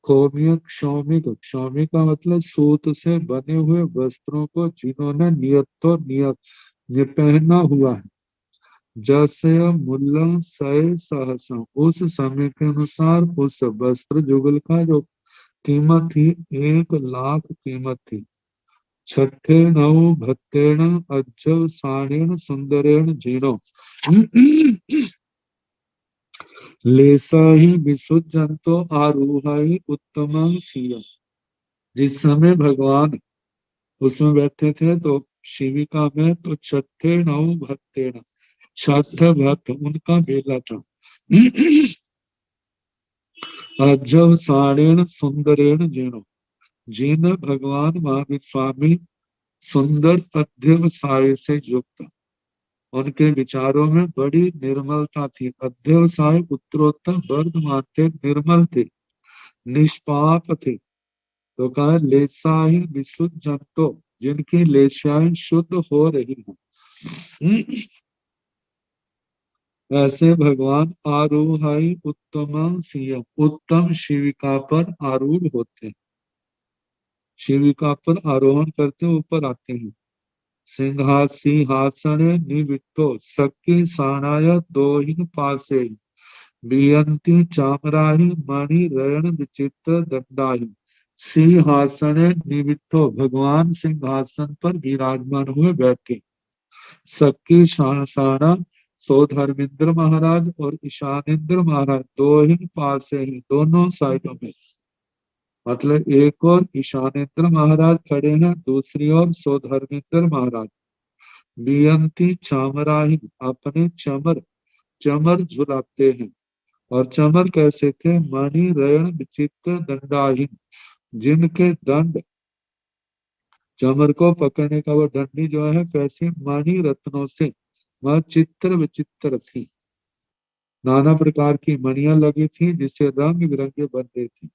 खोमिक क्षौमिक, क्षौमिक का मतलब सूत से बने हुए वस्त्रों को जिन्होंने नियतो नियत पहना हुआ है। जैसे मुल्लम सय सहसम, उस समय के अनुसार उस वस्त्र जुगल का जो कीमत थी 1,00,000 कीमत थी। छठे नव भत्तेण अज्जव साणेन सुंदरेण जीणो लेसा ही विसुजंतो आरूहाई उत्तम सीय। जिस समय भगवान उसमें बैठे थे तो शिविका में, तो छठे नव भत्तेण, छठ भक्त उनका बेला था। अज्जव साणेन सुंदरेण जीणो, जिन भगवान महावीर स्वामी सुंदर अध्यवसाय से युक्त, उनके विचारों में बड़ी निर्मलता थी। अध्यवसाय उत्तरोत्तर वर्धमान थे, निर्मल थे, निष्पाप थे। तो कहा लेसाहि विशुद्ध जंतो, जिनकी लेशाएं शुद्ध हो रही हैं, ऐसे भगवान आरूहाई उत्तम सिंह, उत्तम शिविका पर आरूढ़ होते हैं। शिविका पर आरोहण करते ऊपर आते हैं। सिंहासन निविट्टो सक्की साणाय दोहिन पासे, बियंती चामराहि मणि रयण विचित्र दंडाहि। सिंहासन निविट्टो, भगवान सिंहासन पर विराजमान हुए बैठे। सक्की साना, सो धर्मेंद्र महाराज और ईशानेन्द्र महाराज दोहिन पासे ही, दोनों साइडों में, मतलब एक और ईशानेन्द्र महाराज खड़े हैं, दूसरी ओर सो धर्मेंद्र महाराज। बियंती चामराही, अपने चमर चमर झुलाते हैं। और चमर कैसे थे? मणि रयण विचित्र दंडाहीन, जिनके दंड, चमर को पकड़ने का वो डंडी जो है कैसे मणि रत्नों से वह चित्र विचित्र थी। नाना प्रकार की मणियां लगी थी जिसे रंग बिरंगे बनते थे।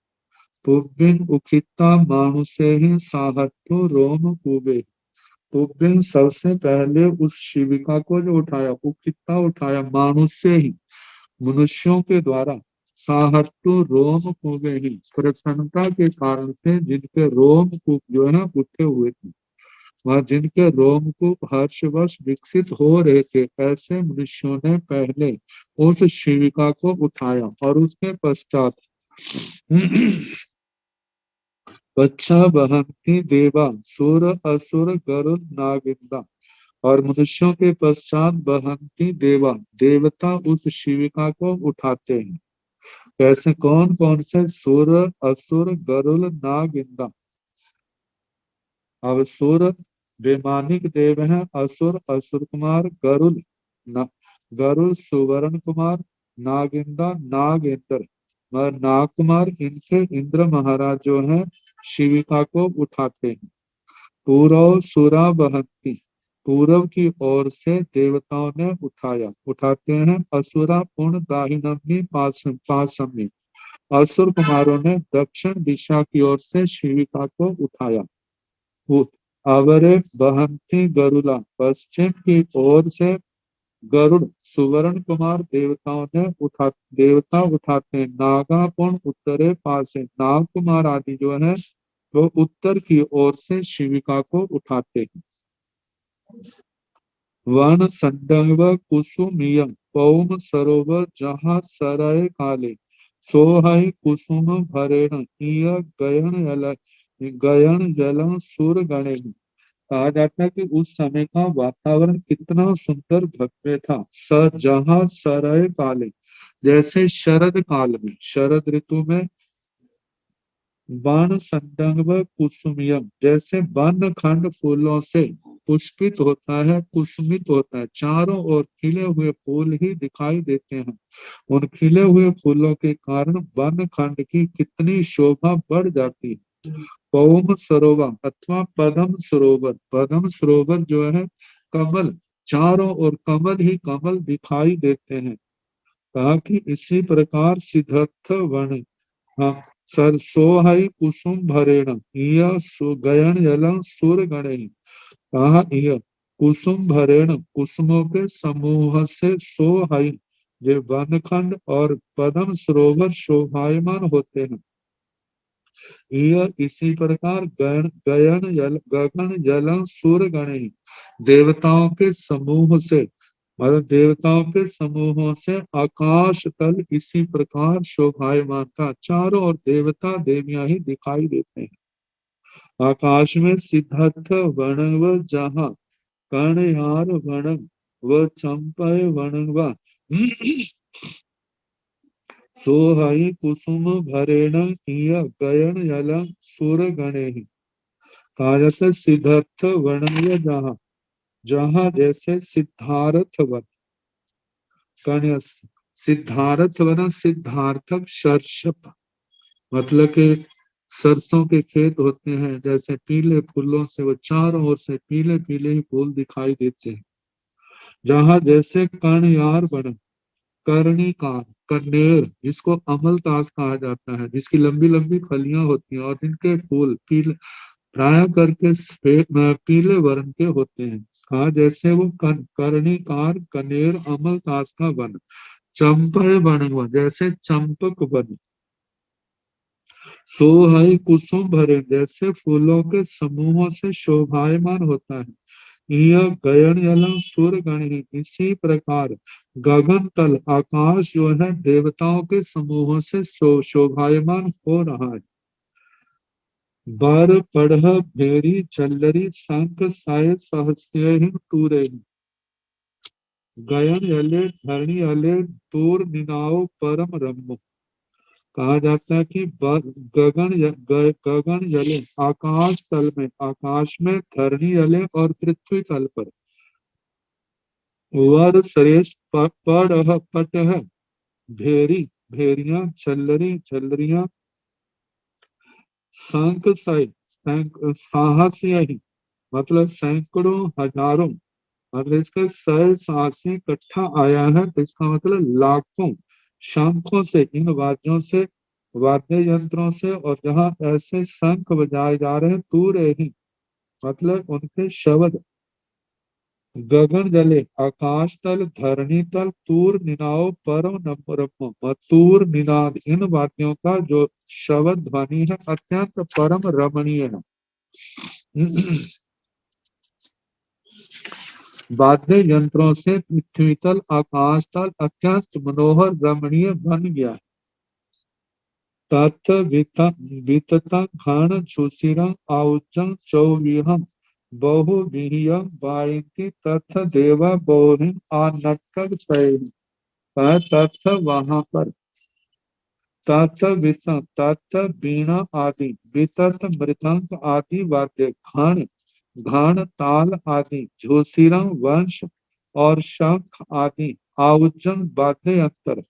पुब्बिन उखिता मानुषे ही साहट्टो रोम कुबे, पुब्बिन सबसे पहले उस शिविका को जो उठाया, उखिता उठाया मानुष से ही, मनुष्यों के द्वारा। साहट्टो रोम कुबे ही, प्रसन्नता के कारण से जिनके रोम कूप जो है उठे हुए थे, वह जिनके रोमकूप हर्षवश विकसित हो रहे थे, ऐसे मनुष्यों ने पहले उस शिविका को उठाया। और उसके पश्चात बच्चा बहंती देवा सुर असुर गरुड़ नागिंदा, और मनुष्यों के पश्चात बहंती देवा, देवता उस शिविका को उठाते हैं। कैसे? कौन कौन से? सुर असुर गरुड़ नागिंदा। अब सुर वैमानिक देव हैं, असुर असुर कुमार, गरुड़ सुवर्ण कुमार, नागिंदा नागेंद्र नाग कुमार, इनसे इंद्र महाराज जो है शिविका को उठाते हैं। पूर्व सुरा बहंती, पूर्व की ओर से देवताओं ने उठाया, उठाते हैं। असुरा पूर्ण दाहिनी पासमी, असुर कुमारों ने दक्षिण दिशा की ओर से शिविका को उठाया। अवरे बहंती गरुला, पश्चिम की ओर से गरुड़ सुवर्ण कुमार देवताओं ने देवता उठाते हैं। नागापुण उत्तरे पास है, नाग कुमार आदि जो है वो उत्तर की ओर से शिविका को उठाते हैं। वन संडंग कुसुमियम पौम सरोवर जहाँ सरय काले, सोहय कुसुम भरेण गयन जलम सुर गणे। कहा जाता है कि उस समय का वातावरण कितना सुंदर भव्य था। जहाँ सरय काले, जैसे शरद काल में, शरद ऋतु में, वन संडंग कुसुमियम, जैसे वन खंड फूलों से पुष्पित होता है, कुसुमित होता है, चारों ओर खिले हुए फूल ही दिखाई देते हैं। उन खिले हुए फूलों के कारण वन खंड की कितनी शोभा बढ़ जाती है। पौम सरोवर अथवा पद्म सरोवर, पद्म सरोवर जो है कमल, चारों ओर कमल ही कमल दिखाई देते हैं। कहा कि इसी प्रकार सिद्धर्थ वन, हाँ, सरसोहई कुसुम भरेण गयन जलम सुर गणे। कहा यह कुसुम भरेण, कुसुमों के समूह से सोहई, जो वनखंड और पद्म सरोवर शोभायमान होते हैं। यह इसी प्रकार गगन जल सूर्य गण देवताओं के समूह से, मतलब देवताओं के समूहों से आकाश तल इसी प्रकार शोभायमान था। चारों ओर देवता देवियां ही दिखाई देते हैं। आकाश में सिद्धार्थ वणव जहाँ कर्णयार वणव व चंपय वणवा सोहई कुसुम भरेण इय गयन जल सुर गणे कारत सिद्धार्थ वर्णय जहाँ, जहाँ जैसे सिद्धार्थ वन कन्या सिद्धार्थ वन सिद्धार्थक सर्षप, मतलब के सरसों के खेत होते हैं, जैसे पीले फूलों से वो चारों ओर से पीले पीले ही फूल दिखाई देते हैं। जहाँ जैसे कर्णयार वन कर्णिकार कनेर जिसको अमलतास कहा जाता है, जिसकी लंबी लंबी फलियां होती हैं और जिनके फूल पीले प्राय करके पीले वर्ण के होते हैं। कहा जैसे वो कर्णिकार कनेर अमलतास का वन, चंपय वन जैसे चंपक वन, सोहई कुसुम भरे जैसे फूलों के समूहों से शोभायमान होता है। यह गगन जल सूर्य गण ही, इसी प्रकार गगन तल आकाश जो है देवताओं के समूहों से शोभायमान हो रहा है। बर पढ़ भेरी चल्लरी शंख साय सहस्यहि टूरे गयन यले धरणी यले तूर निनाओ परम रम्य। कहा जाता है कि गगन जले आकाश तल में, आकाश में धरणी जले और पृथ्वी तल पर वर श्रेष्ठ पढ़ पटह भेरी भेरियां चल्लरी चल्लरियां शंख साय साहस्य ही, मतलब सैकड़ों हजारों, मतलब इसका सर साहसी इकट्ठा आया है तो इसका मतलब लाखों शंखों से, इन वाद्यों से, वाद्य यंत्रों से, और जहाँ ऐसे शंख बजाए जा रहे हैं तूरे ही, मतलब उनके शब्द गगन जले आकाश तल धरणी तल तूर निनाओ परम नम्रम, तूर निनाद इन वाद्यों का जो शब्द ध्वनि है अत्यंत परम रमणीय है। वाद्य यंत्रों से पृथ्वी तल आकाश तल अत्यंत मनोहर रमणीय बन गया। तथ वितता घन छुशिरं आउजं चौविहं बहु विहियं वायंति तथ देवा बहुरिं आनट्टक सैनि। तथ वहां पर तथ वितम तथ वीणा आदि वितत मृदंग आदि वाद्य घन घन ताल आदि झूसिरम वंश और शंख आदि आउजन वाद्य यंत्र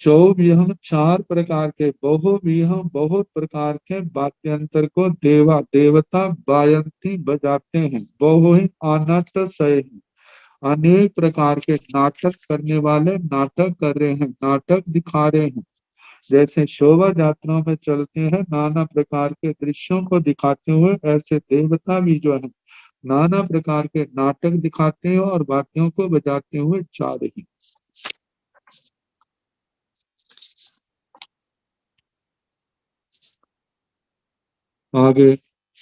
चौविह चार प्रकार के बहुविह बहुत प्रकार के वाद्यंत्र को देवा देवता वायंती बजाते हैं। बहु ही अनट सही अनेक प्रकार के नाटक करने वाले नाटक कर रहे हैं, नाटक दिखा रहे हैं। जैसे शोभा यात्राओं में चलते हैं नाना प्रकार के दृश्यों को दिखाते हुए, ऐसे देवता भी जो है नाना प्रकार के नाटक दिखाते हैं और वाद्यों को बजाते हुए जा रही। आगे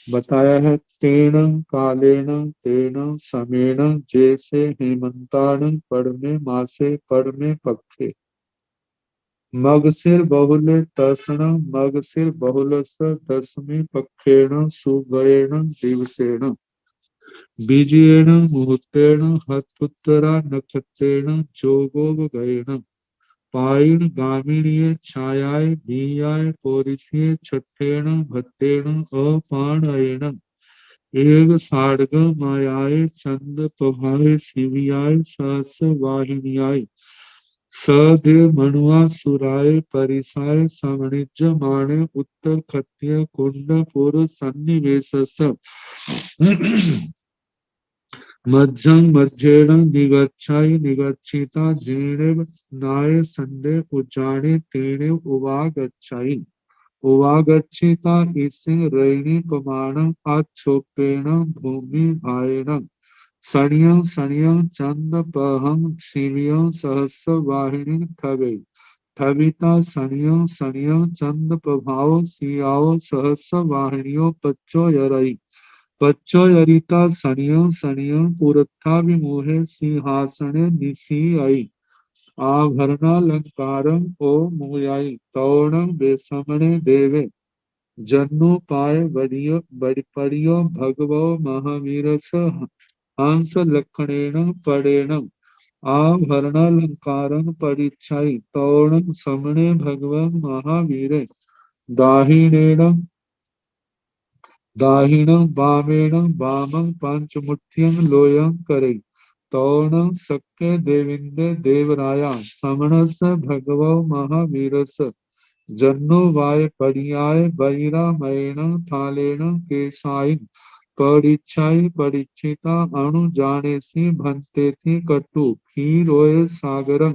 बताया है तेन कालेन तेन समेन जैसे हेमंतान पढ़ने मासे पढ़ने पक्षे मगसिर बहुल तसन मगसिर बहुल दसमी पक्षेण सुगयेण दिवसेण बीजेण मुहूर्तेण हतपुत्तरा नक्षत्रेण जोगोगयेण पायण गामिनीय छायाय धीयाय पौरिष्ये छठेण भत्तेण अपाणयेण एव सार्ग मायाय चंद प्रभाय शिवियाय सहस वाहिनियाय सदेव मनुआ सुराय परिसाय समणिज माणे उत्तर खत्य कुंडपुर सन्निवेशस मध्यं मध्येण निगच्छाय निगच्छिता जेनेव नाय संडे उच्चाणे तेने उवागच्छाय उवागच्छिता इसे रैणी प्रमाणं आच्छोपेण भूमि भायेण सणियं सणियं चंद पहं शिवियं सहस्र वाहिनी ठगे ठविता सनियो सनियो चंद प्रभाव सियाओ सहस वाहिनियो पच्चो यरई पच्चो यरिता सनियो सनियो पुरथा विमोहे सिंहासने निसी आई आभरणालंकारं ओ मुयाई तौणं बेसमणे देवे जन्नो पाए बड़ियो भगवो महावीरस हंस लक्षणेन पड़ेण आभरणालंकारं परिच्छाई तौणं समणे भगवन् महावीरे दाहिनेन दाहिनं वामेन वामं पंचमुठ्यं लोयं करे तौणं शक्य देविंदे देवराया समणस भगवो महावीरस जन्नो वाय परियाय बैरा मैण थालेण केसाई परिच्छाई परिचिता अणु जाने सी भंते थी कटु खीरोय सागरं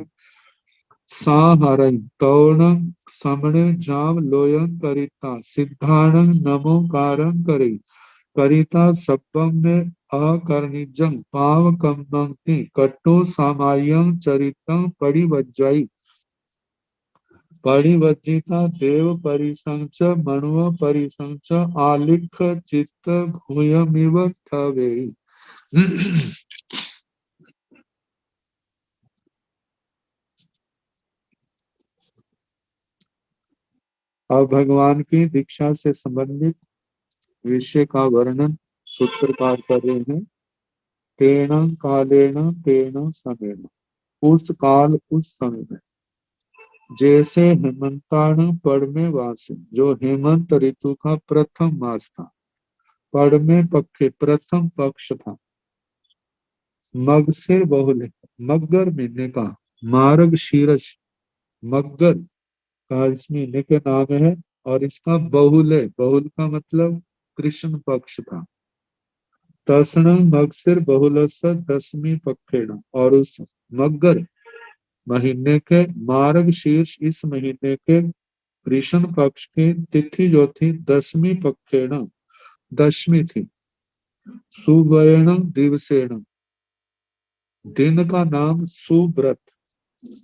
साहरं तौणं समणे जाम लोयं करिता सिद्धाणं नमोकारं करे करिता सप्पम में अकर्णिजं पावकं पंक्ति कट्टो सामायं चरितं परिवज्जिता देव परिसंच मनुव परिसंच आलिख चित्त भूयमिव ठवे। अब भगवान की दीक्षा से संबंधित विषय का वर्णन सूत्रकार कर रहे हैं। तेन कालेन तेन समेन, उस काल उस समय में, जैसे हेमंताण पड़ में वास, जो हेमंत ऋतु का प्रथम मास था, पड़ में पक्षे प्रथम पक्ष था, मग से बहुल मगर महीने का, मार्ग शीरष मगर का इस महीने के नाम है और इसका बहुल बहुल का मतलब कृष्ण पक्ष था। तसन मगसिर बहुलस दसवीं पक्षेण, और उस मगर महीने के मार्ग शीर्ष इस महीने के कृष्ण पक्ष की तिथि जो थी दसवीं पक्षेण, दशमी थी। सुवर्ण दिवसेण, दिन का नाम सुव्रत,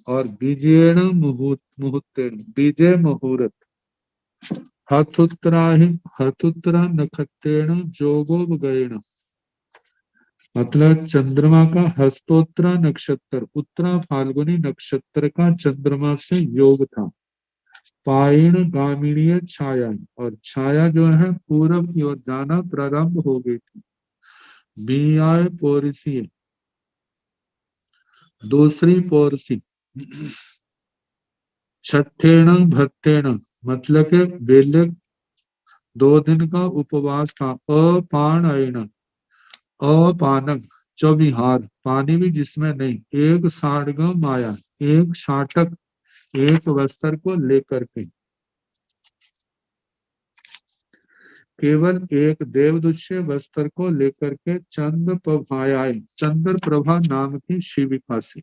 और विजयण मुहूर्तेण, विजय मुहूर्त। हतुत्तरा नक्षत्रेण जोगोपगयेण, मतलब चंद्रमा का हस्तोत्तरा नक्षत्र उत्तरा फाल्गुनी नक्षत्र का चंद्रमा से योग था। पायण गामिणीय छाया, और छाया जो है पूरब की ओर जाना प्रारंभ हो गई थी। बियाय पौरसी, दूसरी पौरसी। छठेण भट्टेण, मतलब के बेले 2 दिन का उपवास था। अपानयन, अपानक चौबिहार, पानी भी जिसमें नहीं। एक साड़गम माया, एक शाटक, एक वस्त्र को लेकर के। केवल एक देवदुष्य वस्त्र को लेकर के चंद्र प्रभायाय, चंद्र प्रभा नाम की शिविका से,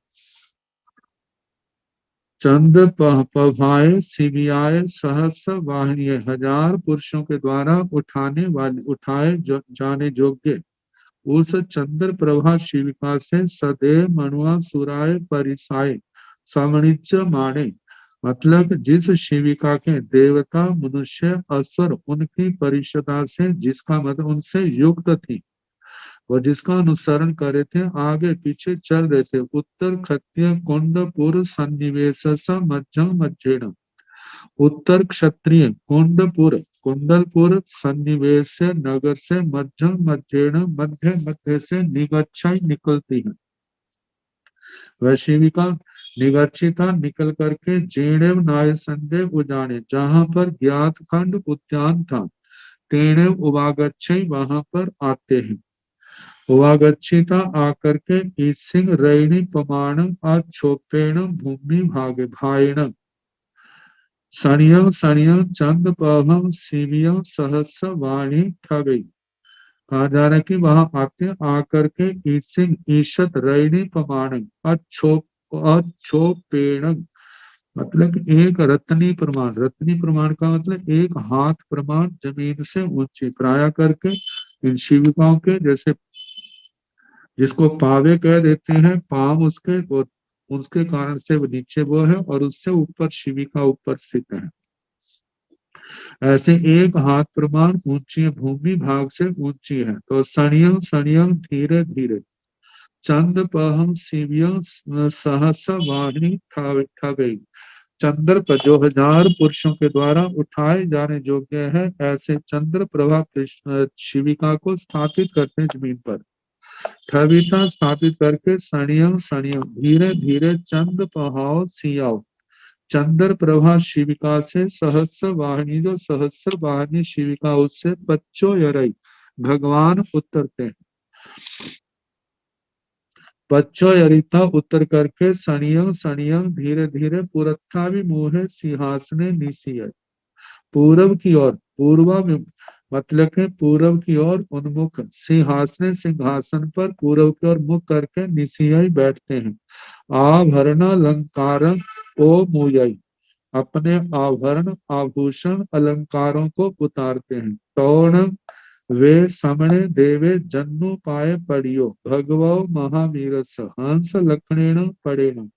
चंद्र प्रभाए शिवियाय सहस वाहिनी, 1000 पुरुषों के द्वारा उठाए जाने योग्य उस चंद्र प्रभा शिविका से सदैव मनुआ सुराय परिसाय समणिच माने, मतलब जिस शिविका के देवता मनुष्य असुर उनकी परिषदा से, जिसका मतलब उनसे युक्त थी, वह जिसका अनुसरण कर रहे थे, आगे पीछे चल रहे थे। उत्तर क्षत्रिय कुंडपुर सन्निवेश मध्यम मध्येण, उत्तर क्षत्रिय कुंडपुर कुंडलपुर सन्निवेश नगर से मध्यम मध्येण, मध्य मध्य से निगच्छाई निकलती है। वह शिविका निगच्छिता निकल करके जेणेव नाय संदेव उजाने, जहां पर ज्ञात खंड उद्यान था, तेणेव उवागच्छई, वहां पर आते हैं। उवागच्छिता आकर के ईसिंग रैणी प्रमाण अक्षोपेण भूमि भागे भाएण, सणियं सणियं चंद पवम शिवियं सहस वाणी ठगई। कहा जा रहा है कि वहां आते आकर के ईसिंग ईशत रैणी प्रमाण अक्षोपेण, मतलब एक रत्नी प्रमाण, रत्नी प्रमाण का मतलब एक हाथ प्रमाण जमीन से ऊंची, प्राय करके इन शिविकाओं के जैसे जिसको पावे कह देते हैं, पांव उसके उसके कारण से वो नीचे वो है और उससे ऊपर शिविका ऊपर स्थित है। ऐसे एक हाथ प्रमाण ऊंची भूमि भाग से ऊंची है। तो सणियं सणियं धीरे धीरे चंद पहम शिवियं सहस वाहिनी ठगे। चंद्र पर जो 1000 पुरुषों के द्वारा उठाए जाने योग्य है, ऐसे चंद्र प्रभा शिविका को स्थापित करते हैं जमीन पर। ठविता स्थापित करके सणियं सणियं धीरे धीरे चंद्र पहाव सियाओ। चंद्र प्रभा शिविका से सहस्र वाहिनी, जो सहस्र वाहिनी शिविका उससे पच्चो यरई भगवान उतरते हैं। पच्चो यरिता उतर करके सणियं सणियं धीरे धीरे पुरत्था भी मुहे सिंहासने निशिय। पूर्व की ओर, पूर्वा में मतलब के पूर्व की ओर उन्मुख सिंहासन, सिंहासन पर पूर्व की ओर मुख करके निशिय बैठते हैं। आभरण अलंकार ओ मुयई, अपने आभरण आभूषण अलंकारों को उतारते हैं। तौण वे समणे देवे जन्नु पाए पड़ियो, भगवो महावीरस हंस लक्षणेन पड़ेन।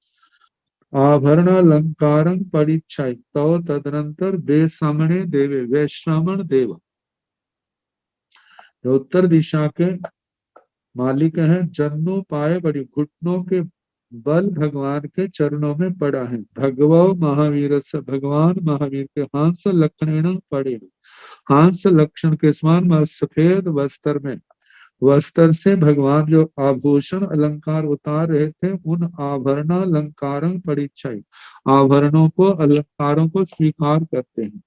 आभरण अलंकारं परिच्छाई तो तदनंतर वे समणे देवे, वे श्रमण देव जो उत्तर दिशा के मालिक हैं, जन्नु पाए बड़ी घुटनों के बल भगवान के चरणों में पड़ा है। भगवो महावीर से, भगवान महावीर के हंस लक्षण पड़े, हंस लक्षण के समान सफेद वस्त्र में, वस्त्र से भगवान जो आभूषण अलंकार उतार रहे थे, उन आभरण अलंकार परिचय, आभरणों को अलंकारों को स्वीकार करते हैं।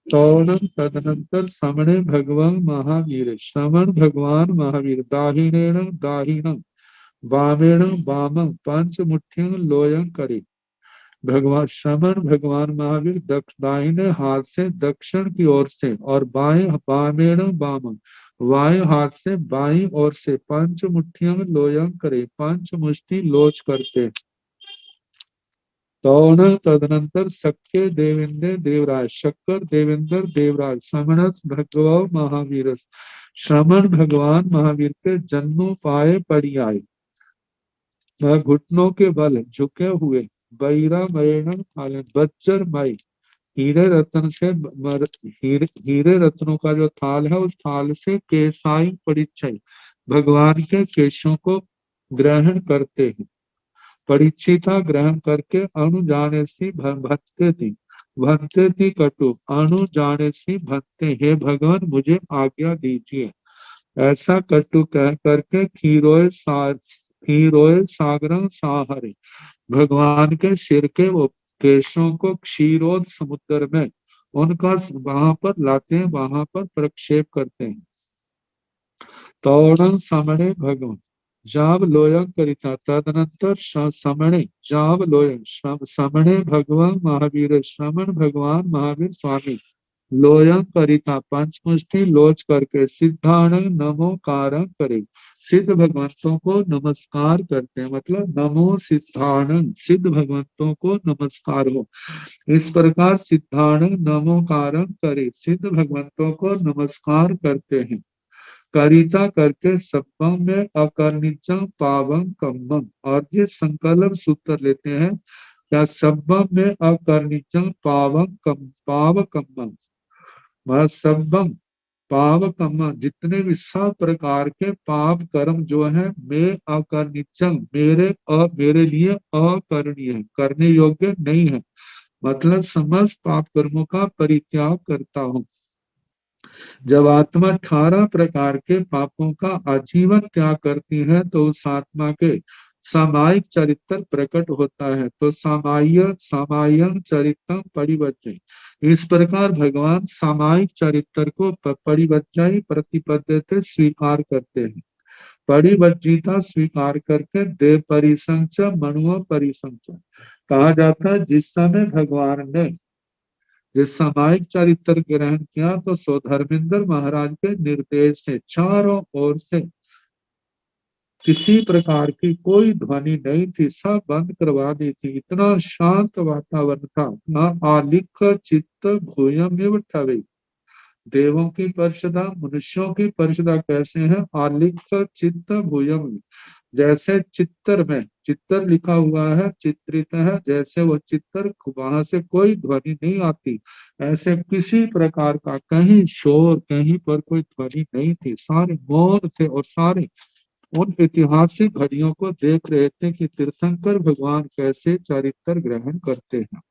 तौणम तदनंतर समणे भगवान महावीर, श्रवण भगवान महावीर दाहिनेण दाहिणं वामेण वामं पंच मुठ्ठियं लोयं करे। भगवान श्रवण भगवान महावीर दाहिने हाथ से दक्षिण की ओर से और बाएं वामेण वामं बाएं हाथ से बाईं ओर से पंच मुठ्ठियं लोयं करे, पंच मुष्टि लोच करते। तौण तदनंतर शक्य देवेंद्र देवराज, शक्कर देवेंद्र देवराज समणस भगव महावीर, श्रमण भगवान महावीर के जन्मों पाए परियाय, वह घुटनों के बल झुके हुए, बैरा मयण बज्जर मय, हीरे रत्न से हीरे रत्नों का जो थाल है, उस थाल से केसाई परिचय भगवान के केशों को ग्रहण करते हैं। परिचिता ग्रहण करके अणु जाने से भक्ते थी, भक्ते थी कटु अणु जाने से भक्ते, हे भगवान मुझे आज्ञा दीजिए। ऐसा कटु कह करके खीरोय सागरं साहरे, भगवान के सिर के वो केशों को क्षीरोद समुद्र में उनका वहां पर लाते हैं, वहां पर प्रक्षेप करते हैं। तौणं समणे भगवान जाव लोयं करिता, तदनंतर समणे जाव लोयं समणे भगवान महावीर, श्रमण भगवान महावीर स्वामी लोयं करिता पंचमुष्टि लोच करके सिद्धाण नमोकार करे, सिद्ध भगवंतों को नमस्कार करते हैं। मतलब नमो सिद्धाण, सिद्ध भगवंतों को नमस्कार हो। इस प्रकार सिद्धाण नमोकार करे, सिद्ध भगवंतों को नमस्कार करते हैं। करिता करके सप्पम में अकर्णिजम पावम कम्मम, और ये संकल्प सूत्र लेते हैं क्या सब्बम में अकर्णिजम पाव कम्मम, वह सब्बम पाव कम्मा जितने भी सब प्रकार के पाप कर्म जो है, मैं अकर्णिजम मेरे लिए अकरणीय है, करने योग्य नहीं है। मतलब समस्त पाप कर्मों का परित्याग करता हूँ। जब आत्मा 18 प्रकार के पापों का आजीवन त्याग करती है, तो उस आत्मा के सामायिक चरित्र प्रकट होता है। तो सामायिक चरित्रम परिवर्तन, इस प्रकार भगवान सामायिक चरित्र को परिवर्तन प्रतिपद्यते स्वीकार करते हैं। परिवर्जिता स्वीकार करके देव परिसंच मनुआ परिसंच कहा जाता है। जिस समय भगवान ने जिस सामायिक चरित्र ग्रहण किया, तो धर्मेंद्र महाराज के निर्देश से चारों ओर से किसी प्रकार की कोई ध्वनि नहीं थी, सब बंद करवा दी थी। इतना शांत वातावरण था। न आलिख चित्त भूयम ठवे, देवों की परिषदा मनुष्यों की परिषदा कैसे है, आलिख चित्त भूयम, जैसे चित्तर में चित्तर लिखा हुआ है, चित्रित है, जैसे वो चित्तर वहां से कोई ध्वनि नहीं आती, ऐसे किसी प्रकार का कहीं शोर, कहीं पर कोई ध्वनि नहीं थी, सारे मौन थे और सारे उन ऐतिहासिक घड़ियों को देख रहे थे कि तीर्थंकर भगवान कैसे चरित्र ग्रहण करते हैं।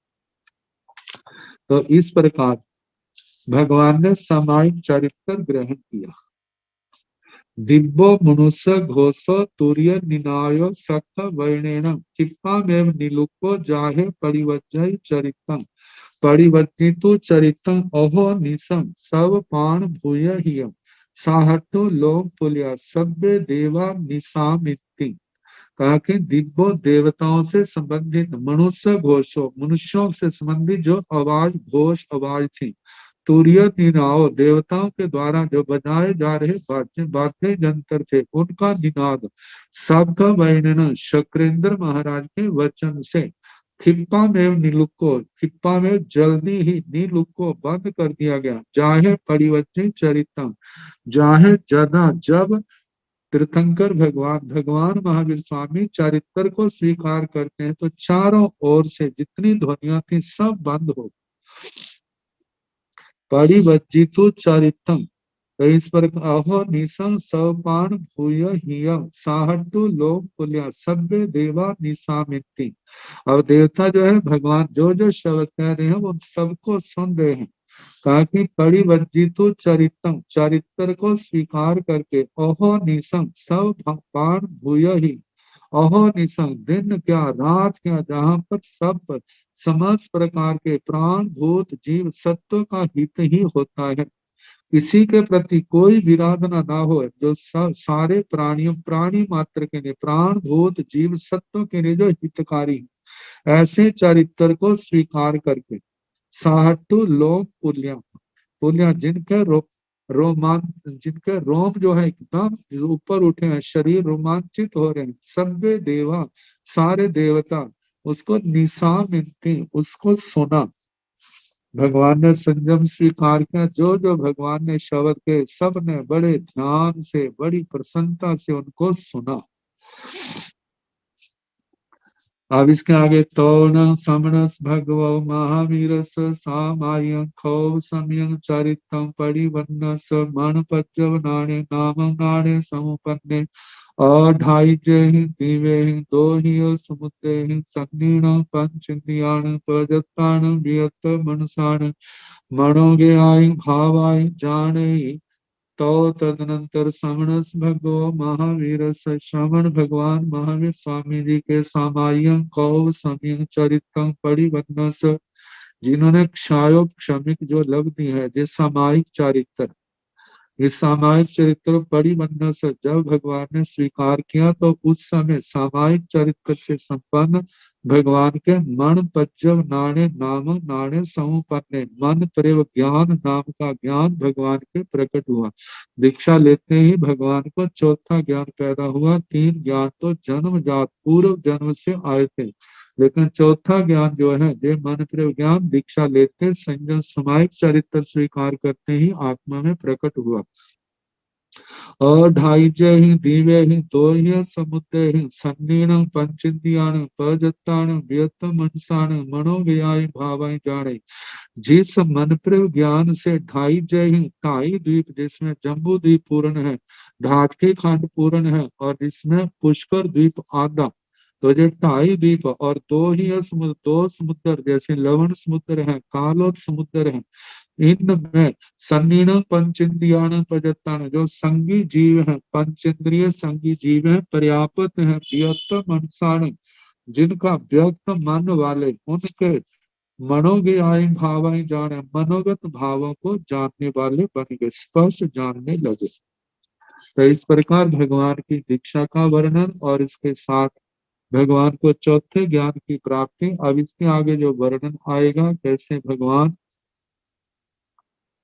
तो इस प्रकार भगवान ने सामायिक चरित्र ग्रहण किया। दिव्यो मनुष्य घोषो तुर्य निनायो सख वर्णेन क्षिप्तामेव निलुको जाहे परिवज्जय चरितम परिवर्तितु चरितम अहो निशम सब पाण भूय हियम साहटो लोम पुल्या सभ्य देवा निशामिति। कहा कि दिव्यो देवताओं से संबंधित मनुष्य घोषो, मनुष्यों से संबंधित जो आवाज घोष आवाज थी, तुर्य निनाओ, देवताओं के द्वारा जो बजाए जा रहे वाद्य यंत्र थे उनका निनाद, शब्द वर्णन शक्रेंद्र महाराज के वचन से, खिप्पा में नीलुको, खिप्पा में जल्दी ही नीलुको बंद कर दिया गया, जाहे परिवर्तित चरितम, जाहे जदा जब तीर्थंकर भगवान महावीर स्वामी चरित्र को स्वीकार करते हैं तो चारों ओर से जितनी ध्वनियां थी सब बंद हो, परिवर्जितो चरितम। तो इस पर अहो निशं सपान भूय हियं साहटु लोक पुल्या सभ्य देवा निशामिति। और देवता जो है भगवान जो जो शब्द कह रहे हैं वो सबको सुन रहे हैं। कहा कि परिवर्जितो चरितम, चरित्र को स्वीकार करके अहो निशं सब पान भूय ही, अहो निशं दिन क्या रात क्या, जहाँ पर सब पर समस्त प्रकार के प्राण भूत जीव सत्व का हित ही होता है, किसी के प्रति कोई विराधना ना हो, जो सारे प्राणियों प्राणी मात्र के लिए, प्राण भूत जीव सत्व के लिए जो हितकारी, ऐसे चरित्र को स्वीकार करके साहटु लोक पुल्या, पुल्या जिनके जिनके रोम जो है एकदम ऊपर उठे हैं, शरीर रोमांचित हो रहे हैं, सभ्य देवा सारे देवता उसको निशामिति, उसको सुना। भगवान ने संयम स्वीकार किया, जो जो भगवान ने शब्द के सब ने बड़े ध्यान से बड़ी प्रसन्नता से उनको सुना। अब इसके आगे तौण समणस भगवो महावीरस सामायं खौ सम्यं चरितम परिवन्नस मण पज्जव नाणे नाम नाणे समुपन्ने अढाई जय दिवे दो ही समुद्रे सन्नीण पंचन्द्रियाण प्रजत्ताण वियत मनसाण मनोगे आई भावाय जाने। तो तदनंतर समणस भगवो महावीर श्रवण भगवान महावीर स्वामी जी के सामायं कौ सम्यं चरितम परिवन्नस, जिन्होंने क्षायो क्षमिक जो लब्धि है, जो सामायिक चरित्र, इस सामायिक चरित्र परिवन्न से जब भगवान ने स्वीकार किया तो उस समय सामायिक चरित्र से संपन्न भगवान के मन पज्जव नाणे नाम नाणे समुपन्ने, मन प्रेव ज्ञान नाम का ज्ञान भगवान के प्रकट हुआ। दीक्षा लेते ही भगवान को चौथा ज्ञान पैदा हुआ, तीन ज्ञान तो जन्मजात पूर्व जन्म से आए थे, लेकिन चौथा ज्ञान जो है ये मन प्रेव ज्ञान दीक्षा लेते संयम सामायिक चरित्र स्वीकार करते ही आत्मा में प्रकट हुआ। और ढाई जय ही दिव्य ही दो ही समुद्र ही सन्नीण पंचेन्द्रियाण प्रजत्ताण व्यत मनसाण मनोव्याय भावाय जाने, जिस मन प्रेव ज्ञान से ढाई जय ही ढाई द्वीप जिसमें जम्बू द्वीप पूर्ण है, ढाटके खंड पूर्ण है और जिसमें पुष्कर द्वीप आधा, तो ये ढाई द्वीप और दो ही समुद्र, दो समुद्र जैसे लवण समुद्र है, कालोद समुद्र है, इनमें सन्नीण पंचेन्द्रियाण प्रजत्तान जो संगी जीव है, पंचेंद्रिय संगी जीव है, पर्याप्त है व्यक्त मनसाण जिनका व्यक्त मन वाले, उनके मनोगे आय भाव जाने मनोगत भावों को जानने वाले बन गए, स्पष्ट जानने लगे। तो इस प्रकार भगवान की दीक्षा का वर्णन और इसके साथ भगवान को चौथे ज्ञान की प्राप्ति। अब इसके आगे जो वर्णन आएगा कैसे भगवान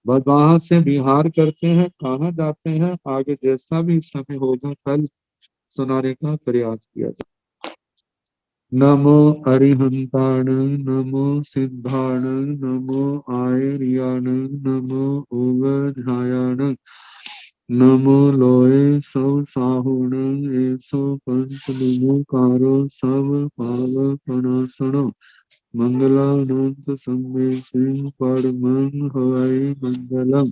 वहां से विहार करते हैं, कहाँ जाते हैं, आगे जैसा भी समय होगा कल सुनाने का प्रयास किया जाए। नमो अरिहंताण नमो सिद्धाण नमो आयर्याण नमो उवध्यायाण नमो लोये सौ साहुण एसो अनंत नमोकारो सब पाव प्रणाशनो मंगलानंत संगे श्री परमं हवै मंगलम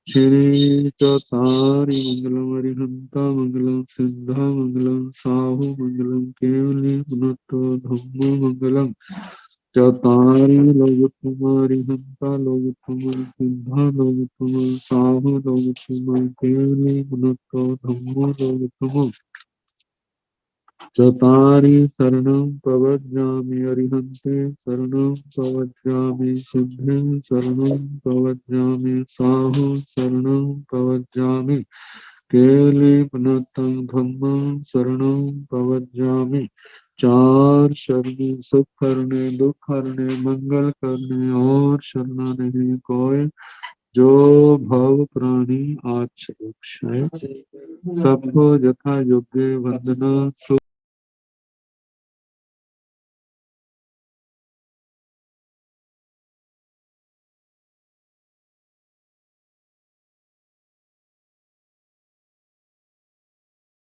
श्री चौथारी मंगलम अरिहंता मंगलम सिद्धा मंगलम साहु मंगलम केवली पुनतो धम्मो मंगलम चौतारी लोगोत्तम अरिहंता लोगोत्तम सिद्धा लोगोत्तम साहु लोगोत्तम केवली पुनतो धम्मो लोगोत्तम चतारी शरणं प्रवज्जामि अरिहन्ते शरणं प्रवज्जामि सिद्धे शरणं प्रवज्जामि साहु शरणं प्रवज्जामि केवली पुनतं धम्मं शरणं प्रवज्जामि चार शरणी सुख करने दुख हरने मंगल करने और शरणा नहीं कोई जो भव प्राणी आच्छादन सबको यथा योग्य वंदना